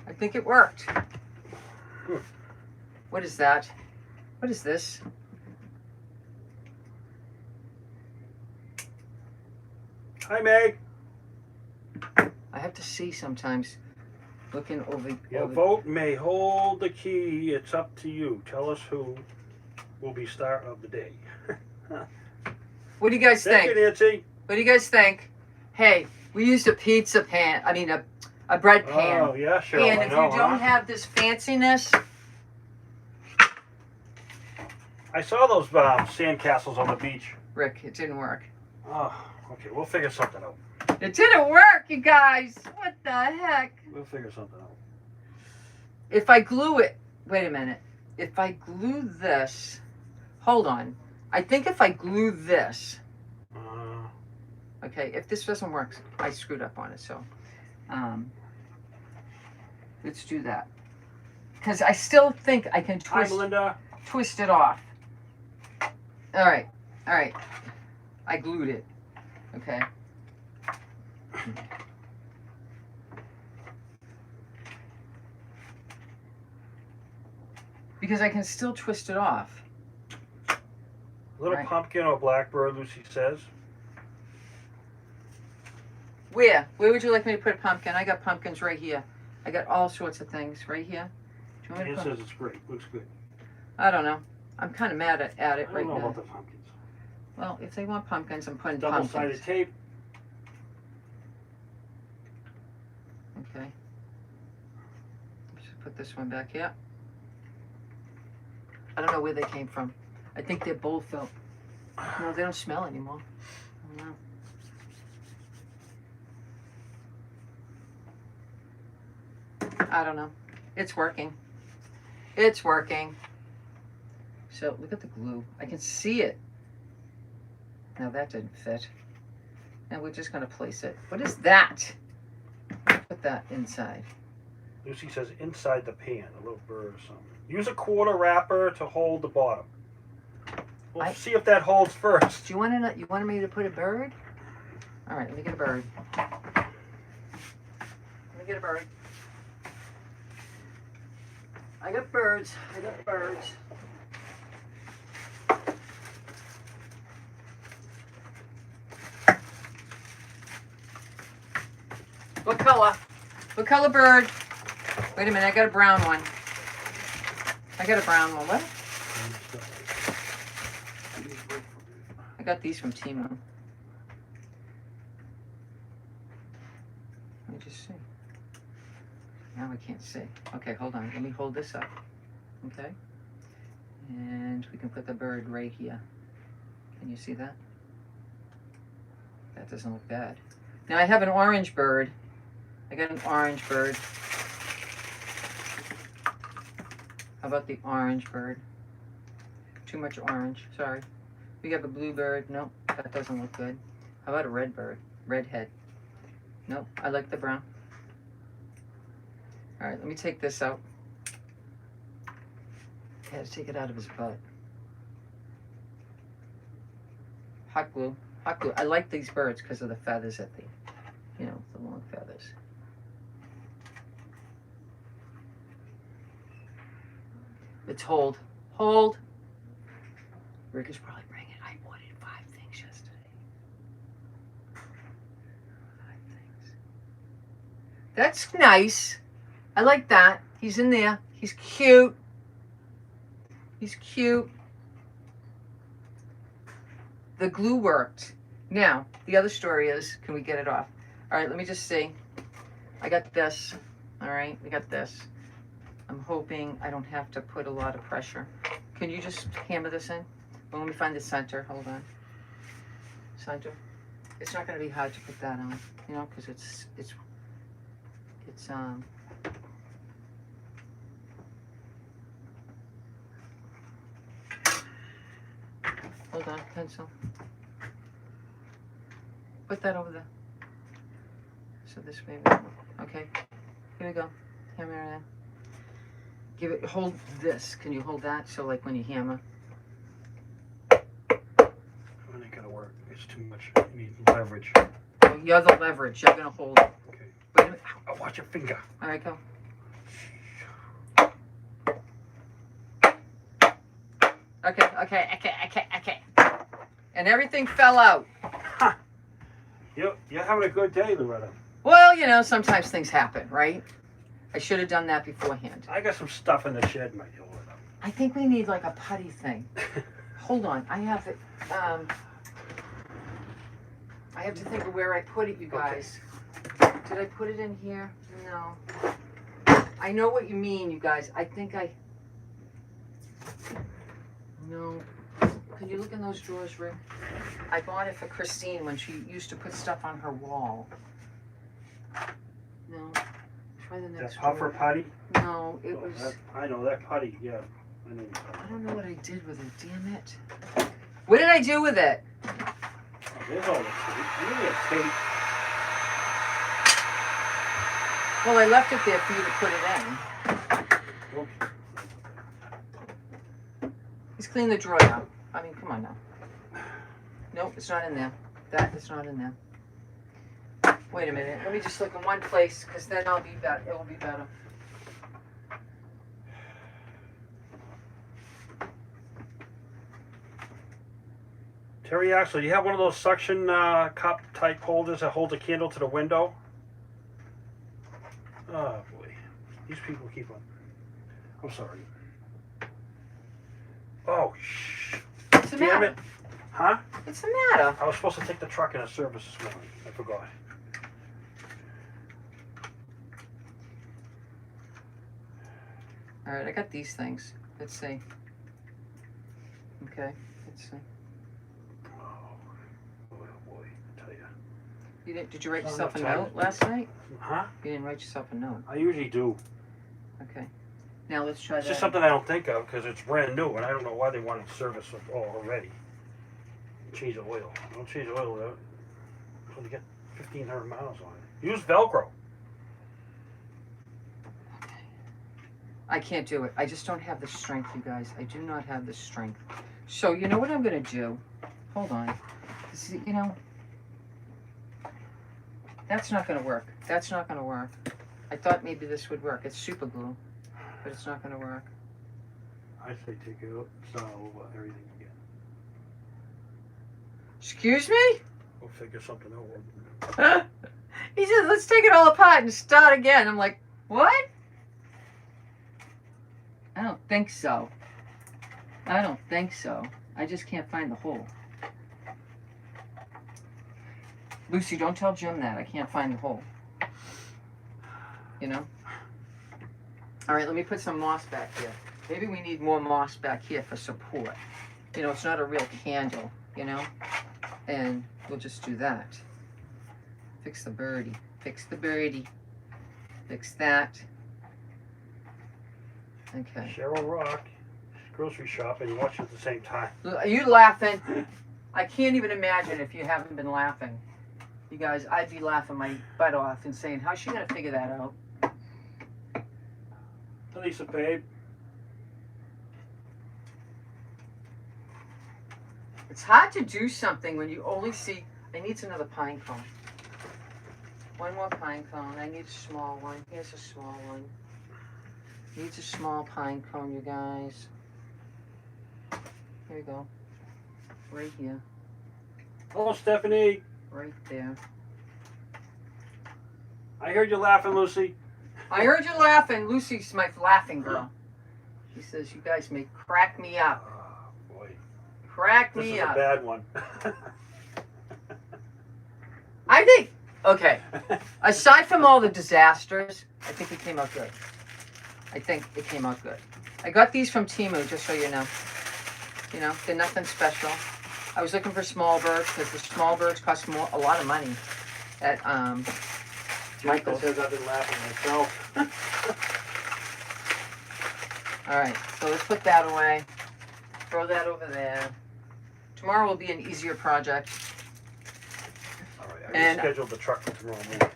I think it worked. What is that? What is this? Hi, Meg. I have to see sometimes. Looking over. Your vote may hold the key. It's up to you. Tell us who will be star of the day. What do you guys think? Thank you, Nancy. What do you guys think? Hey, we used a pizza pan. I mean, a bread pan. Oh, yeah, sure. And I if know, you don't have this fanciness, I saw those sandcastles on the beach. Rick, it didn't work. Oh, okay. We'll figure something out. It didn't work, you guys. What the heck? We'll figure something out. If I glue it, wait a minute. If I glue this, hold on. I think if I glue this, okay, if this doesn't work, I screwed up on it, so let's do that. Because I still think I can Hi, Melinda. twist it off. All right. I glued it. Okay. because I can still twist it off. Little Right. pumpkin or blackbird, Lucy says. Where? Where would you like me to put a pumpkin? I got pumpkins right here. I got all sorts of things right here. Do you want me Ann to put? says it's great. Looks good. I don't know. I'm kind of mad at it I right don't know now. about the pumpkins. Well, if they want pumpkins, I'm putting Double-sided pumpkins. tape. Okay. Just put this one back here. I don't know where they came from. I think they're both felt. No, they don't smell anymore. I don't know. I don't know. It's working. It's working. So look at the glue. I can see it. Now that didn't fit. And we're just going to place it. What is that? Put that inside. Lucy says inside the pan, a little bird or something. Use a quarter wrapper to hold the bottom. We'll see if that holds first. Do you want to know, you wanted me to put a bird? All right, let me get a bird. Let me get a bird. I got birds. I got birds. What color? What color bird? Wait a minute, I got a brown one. I got a brown one. What? I got these from Timo. Let me just see. Now I can't see. Okay, hold on. Let me hold this up. Okay. And we can put the bird right here. Can you see that? That doesn't look bad. Now I have an orange bird. I got an orange bird. How about the orange bird? Too much orange, sorry. We have a blue bird. Nope, that doesn't look good. How about a red bird? Red head. Nope, I like the brown. All right, let me take this out. I had to take it out of his butt. Hot glue, hot glue. I like these birds because of the feathers at the, you know, the long feathers. Let's hold. Hold. Rick is probably bringing. I ordered 5 things yesterday. 5 things. That's nice. I like that. He's in there. He's cute. He's cute. The glue worked. Now, the other story is, can we get it off? All right, let me just see. I got this. All right, we got this. I'm hoping I don't have to put a lot of pressure. Can you just hammer this in? Well, let me find the center. Hold on. Center. It's not going to be hard to put that on, you know, because it's hold on, pencil. Put that over there. So this way. Okay. Here we go. Hammer it in. Give it, hold this. Can you hold that? So like when you hammer. It ain't gonna work. It's too much. You need leverage. Oh, you're the leverage. You're gonna hold it. Okay. Wait a minute. Oh, watch your finger. All right, go. Okay. And everything fell out. Huh. You're having a good day, Loretta. Well, you know, sometimes things happen, right? I should have done that beforehand. I got some stuff in the shed, my dear Loretta. I think we need like a putty thing. Hold on, I have it. I have to think of where I put it, you guys. Did I put it in here? No. I know what you mean, you guys. I think I. No. Can you look in those drawers, Rick? I bought it for Christine when she used to put stuff on her wall. No. Try the next That puffer drawer. putty? No, it Oh, was. I know that putty. Yeah, I know. I don't know what I did with it. Damn it! What did I do with it? Oh, there's all the tape. I knew you had tape. Well, I left it there for you to put it in. Okay. Let's clean the drawer out. I mean, come on now. Nope, it's not in there. That is not in there. Wait a minute. Let me just look in one place, because then I'll be better. It will be better. Terry Axel, you have one of those suction cup type holders that holds a candle to the window? Oh boy, these people keep on. I'm sorry. Oh shh! What's the Damn matter? it! Huh? What's the matter? I was supposed to take the truck in a service this morning. I forgot. All right, I got these things. Let's see. Okay, let's see. Oh boy, I tell you. Did you write Not yourself a enough time. note last night? Huh? You didn't write yourself a note. I usually do. Okay. Now let's try It's that. just something I don't think of because it's brand new, and I don't know why they wanted service already. Change the oil. Don't change the oil. It's only got 1,500 miles on it. Use Velcro. I can't do it. I just don't have the strength, you guys. I do not have the strength. So you know what I'm gonna do? Hold on. See, you know, that's not gonna work. That's not gonna work. I thought maybe this would work. It's super glue, but it's not gonna work. I say take it out, start over everything again. Excuse me? We'll figure something out. He says, let's take it all apart and start again. I'm like, what? I don't think so. I don't think so. I just can't find the hole. Lucy, don't tell Jim that. I can't find the hole. You know? All right, let me put some moss back here. Maybe we need more moss back here for support. You know, it's not a real candle, you know? And we'll just do that. Fix the birdie. Fix the birdie. Fix that. Okay. Cheryl Rock, grocery shopping, and watch it at the same time. Are you laughing? I can't even imagine if you haven't been laughing. You guys, I'd be laughing my butt off and saying, how's she going to figure that out? Lisa, babe. It's hard to do something when you only see, I need another pine cone. One more pine cone. I need a small one. Here's a small one. Needs a small pine cone, you guys. Here we go. Right here. Hello, Stephanie. Right there. I heard you laughing, Lucy. I heard you laughing. Lucy's my laughing girl. She says, you guys may crack me up. Oh, boy. Crack This me is up. a bad one. I think, okay, aside from all the disasters, I think it came out good. I think it came out good. I got these from Temu, just so you know. You know, they're nothing special. I was looking for small birds because the small birds cost a lot of money at Michael's. Says I've been laughing myself. All right, so let's put that away. Throw that over there. Tomorrow will be an easier project. All right, And- I scheduled the truck for tomorrow morning.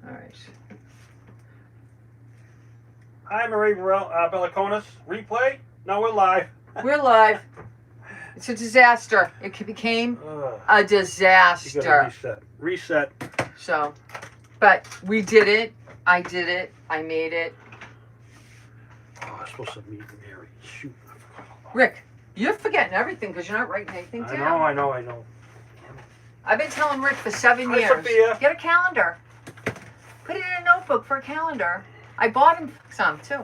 All right. Hi, Marie Bellaconis. Replay? No, we're live. We're live. It's a disaster. It became a You gotta disaster. reset. So, but we did it. I did it. I made it. Oh, I was supposed to meet Mary. Shoot. I forgot. Rick, you're forgetting everything because you're not writing anything down. I know. I've been telling Rick for 7 Hi, years. Sophia. Get a calendar. Put it in a notebook for a calendar. I bought him some too.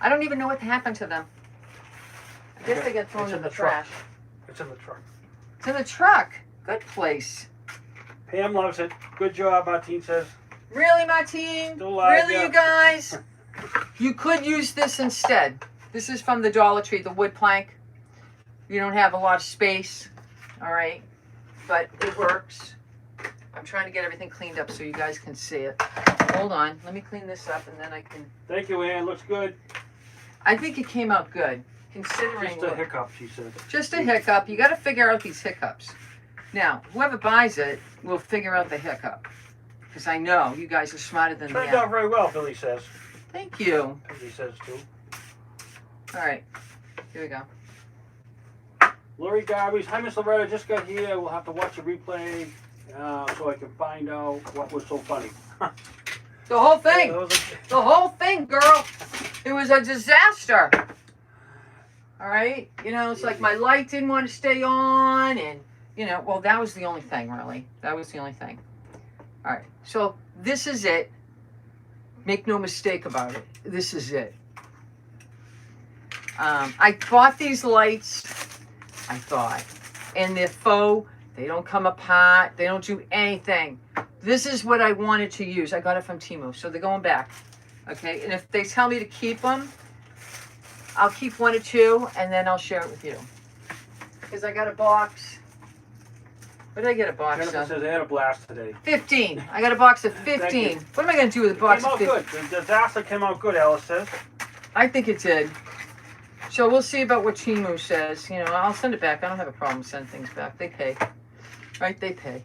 I don't even know what happened to them. I guess they got thrown It's in in the the truck. trash. It's in the truck. It's in the truck. Good place. Pam loves it. Good job, Martine says. Really, Martine? Still live, Really, yeah. you guys? You could use this instead. This is from the Dollar Tree, the wood plank. You don't have a lot of space, all right? But it works. I'm trying to get everything cleaned up so you guys can see it. Hold on. Let me clean this up and then I can... Thank you, Ann. Looks good. I think it came out good, considering... Just a hiccup, she said. Just a hiccup. You got to figure out these hiccups. Now, whoever buys it will figure out the hiccup. Because I know you guys are smarter than me. Turned out very well, Billy says. Thank you. Billy says too. All right. Here we go. Lori Garvey's. Hi, Miss Loretta. Just got here. We'll have to watch a replay so I can find out what was so funny. The whole thing. Yeah, The whole thing, girl. It was a disaster. All right? You know, it's like my light didn't want to stay on, and, you know, well, that was the only thing, really. That was the only thing. All right. So this is it. Make no mistake about it. This is it. I bought these lights, I thought, and they're faux. They don't come apart. They don't do anything. This is what I wanted to use. I got it from Temu, so they're going back. Okay, and if they tell me to keep them, I'll keep 1 or 2, and then I'll share it with you. Because I got a box. What did I get a box Jennifer of? says they had a blast today. 15. I got a box of 15. What am I going to do with a box Came of out 15? good. The disaster came out good, Alice says. I think it did. So we'll see about what Temu says. You know, I'll send it back. I don't have a problem sending things back. They pay. Right? They pay.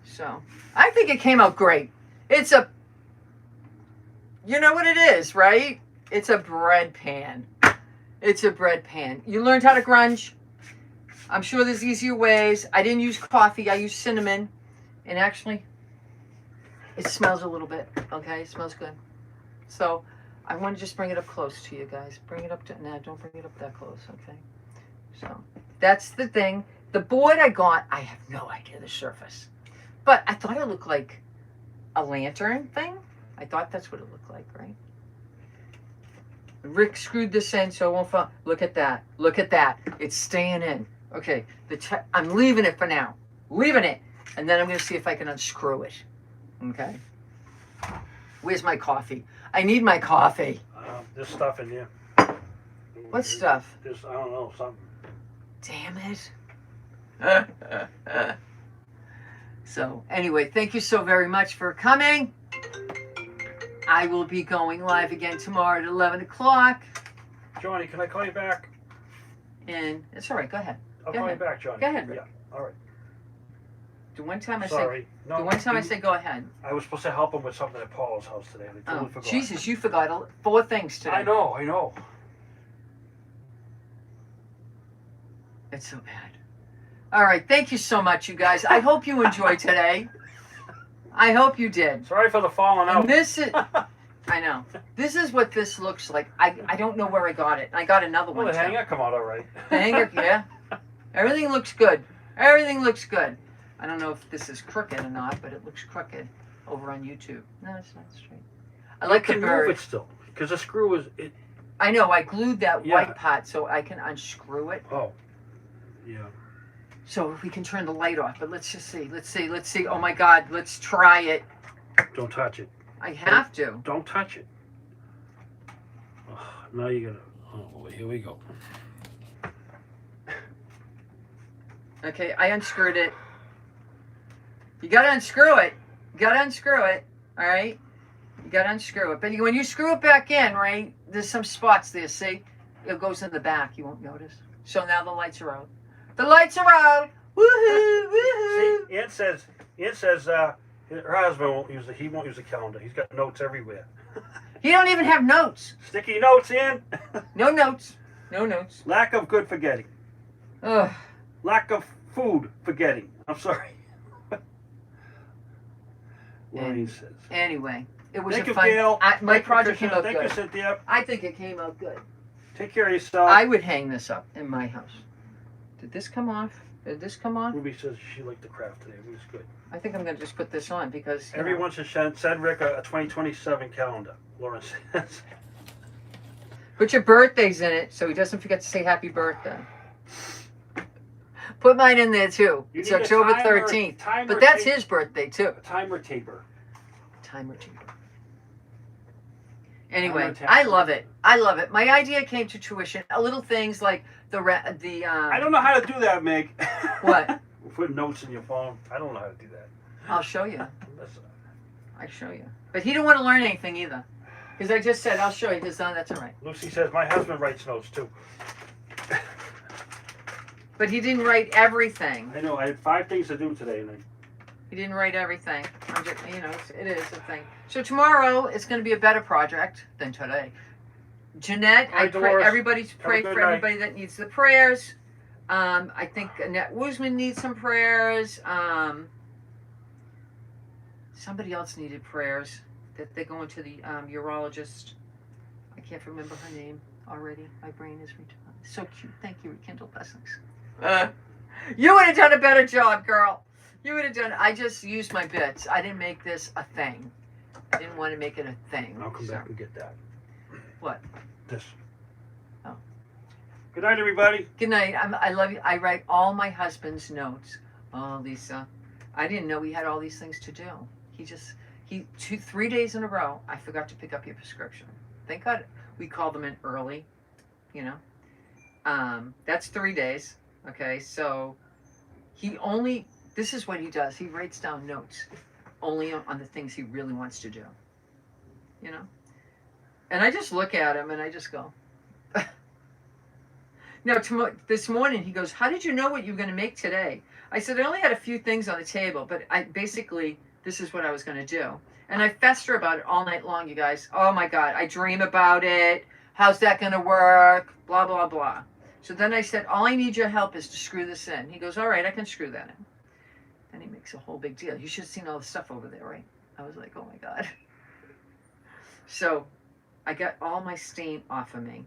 So, I think it came out great. It's a, you know what it is, right? It's a bread pan. It's a bread pan. You learned how to grunge. I'm sure there's easier ways. I didn't use coffee. I used cinnamon. And actually, it smells a little bit. Okay? It smells good. So, I want to just bring it up close to you guys. Bring it up to, no, don't bring it up that close, okay? So, that's the thing. The board I got, I have no idea the surface. But I thought it looked like a lantern thing. I thought that's what it looked like, right? Rick screwed this in so it won't fall. Look at that. Look at that. It's staying in. Okay, I'm leaving it for now. Leaving it. And then I'm going to see if I can unscrew it. Okay? Where's my coffee? I need my coffee. There's stuff in here. What stuff? There's, I don't know, something. Damn it. So, anyway, thank you so very much for coming. I will be going live again tomorrow at 11 o'clock. Johnny, can I call you back? And it's all right. Go ahead. I'll Go call ahead. you back, Johnny. Go ahead, Rick. Yeah, all right. The one time I Sorry. say, No, the one time I say, go ahead. I was supposed to help him with something at Paul's house today. And I totally Oh, forgot. Jesus, you forgot 4 things today. I know. It's so bad. All right. Thank you so much, you guys. I hope you enjoyed today. I hope you did. Sorry for the falling out. And this is, I know. This is what this looks like. I don't know where I got it. I got another Well, one. the too. hanger come out all right. The hanger, yeah. Everything looks good. Everything looks good. I don't know if this is crooked or not, but it looks crooked over on YouTube. No, it's not straight. I like the can bird. move it still because the screw is it. I know. I glued that Yeah. white part so I can unscrew it. Oh, yeah. So we can turn the light off. But let's just see. Let's see. Oh my God. Let's try it. Don't touch it. I have to. Don't touch it. Oh, now you gotta. Oh, well, here we go. Okay, I unscrewed it. You gotta unscrew it. All right? You gotta unscrew it. But when you screw it back in, right, there's some spots there, see? It goes in the back. You won't notice. So now the lights are out. The lights are out. Woohoo! Woohoo! See, Ian says her husband won't use he won't use the calendar. He's got notes everywhere. You don't even have notes. Sticky notes, Ian. No notes. No notes. Lack of good forgetting. Ugh. Lack of food forgetting. I'm sorry. Lorraine says. Anyway, it was Thank a you, fun. Gail. My Thank you, project Patricia. came out Thank good. you, Cynthia. I think it came out good. Take care of yourself. I would hang this up in my house. Did this come off? Did this come off? Ruby says she liked the craft today. It was good. I think I'm going to just put this on because... you know. Everyone should send Rick a 2027 calendar, Lauren says. Put your birthdays in it so he doesn't forget to say happy birthday. Put mine in there too. You It's need a October timer- 13th. timer But that's tape- his birthday too. A timer taper. Timer taper. Anyway, Timer taper. I love it. I love it. My idea came to fruition. Little things like I don't know how to do that, Meg. What? Put notes in your phone. I don't know how to do that. I'll show you. Listen. I'll show you. But he didn't want to learn anything either. Because I just said, I'll show you. Because that's all right. Lucy says, my husband writes notes too. But he didn't write everything. I know, I had 5 things to do today. And He didn't write everything. I'm just, it is a thing. So tomorrow it's going to be a better project than today. Jeanette, Hi, I pray, Dolores. everybody pray good for night. everybody that needs the prayers. I think Annette Woosman needs some prayers. somebody else needed prayers. That they're going to the urologist. I can't remember her name already. My brain is so cute. Thank you, Rekindle Blessings. You would have done a better job, girl. You would have done. I just used my bits. I didn't make this a thing. I didn't want to make it a thing. I'll come back and get that. What? This. Oh. Good night, everybody. Good night. I love you. I write all my husband's notes. Oh, Lisa, I didn't know we had all these things to do. He 3 days in a row, I forgot to pick up your prescription. Thank God we called them in early, you know. That's 3 days. Okay, so this is what he does. He writes down notes only on the things he really wants to do, you know. And I just look at him and I just go. Now, this morning he goes, how did you know what you were going to make today? I said, I only had a few things on the table, but this is what I was going to do. And I fester about it all night long, you guys. Oh my God, I dream about it. How's that going to work? Blah, blah, blah. So then I said, all I need your help is to screw this in. He goes, all right, I can screw that in. Then he makes a whole big deal. You should have seen all the stuff over there, right? I was like, oh my God. So I got all my stain off of me.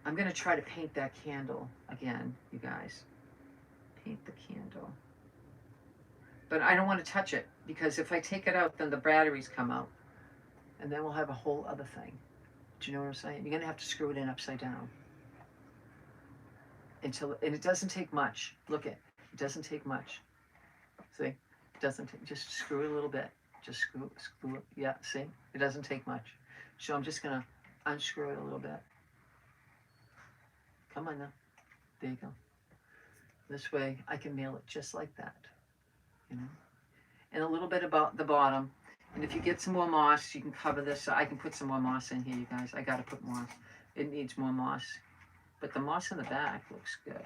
I'm going to try to paint that candle again, you guys. Paint the candle. But I don't want to touch it because if I take it out, then the batteries come out. And then we'll have a whole other thing. Do you know what I'm saying? You're going to have to screw it in upside down. And it doesn't take much. Look it doesn't take much. See? It doesn't take, just screw it a little bit. Just screw it. Yeah, see? It doesn't take much. So I'm just going to unscrew it a little bit. Come on now. There you go. This way I can nail it just like that. You know? And a little bit about the bottom. And if you get some more moss, you can cover this. So I can put some more moss in here, you guys. I got to put moss. It needs more moss. But the moss in the back looks good.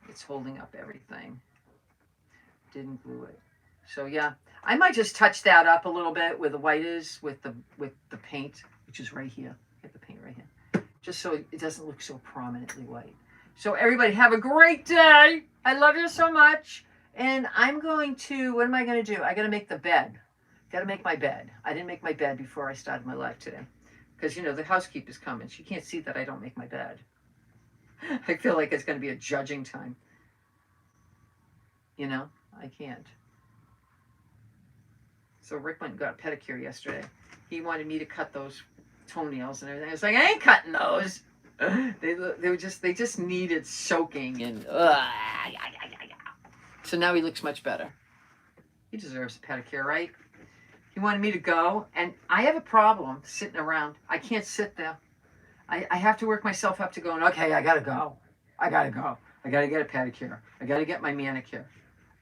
It's holding up everything. Didn't glue it. So yeah, I might just touch that up a little bit where the white is with the paint, which is right here. Get the paint right here. Just so it doesn't look so prominently white. So everybody have a great day. I love you so much. And I'm going to, what am I going to do? I got to make the bed. Got to make my bed. I didn't make my bed before I started my live today. Because, you know, the housekeeper's coming. She can't see that I don't make my bed. I feel like it's going to be a judging time. You know, I can't. So Rick went and got a pedicure yesterday. He wanted me to cut those toenails and everything. I was like, I ain't cutting those. They just needed soaking and so now he looks much better. He deserves a pedicure, right? He wanted me to go, and I have a problem sitting around. I can't sit there. I have to work myself up to going, okay, I gotta go. I gotta go. I gotta get a pedicure. I gotta get my manicure.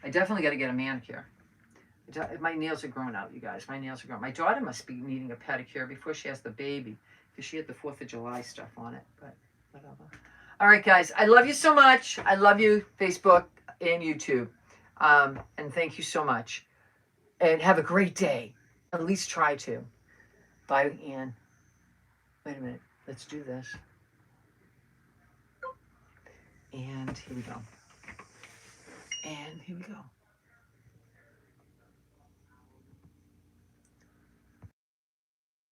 I definitely gotta get a manicure. My nails are growing out, you guys. My nails are growing. My daughter must be needing a pedicure before she has the baby, because she had the 4th of July stuff on it, but whatever. All right, guys. I love you so much. I love you, Facebook and YouTube. And thank you so much. And have a great day. At least try to. Bye, Ann. Wait a minute. Let's do this. And here we go. And here we go.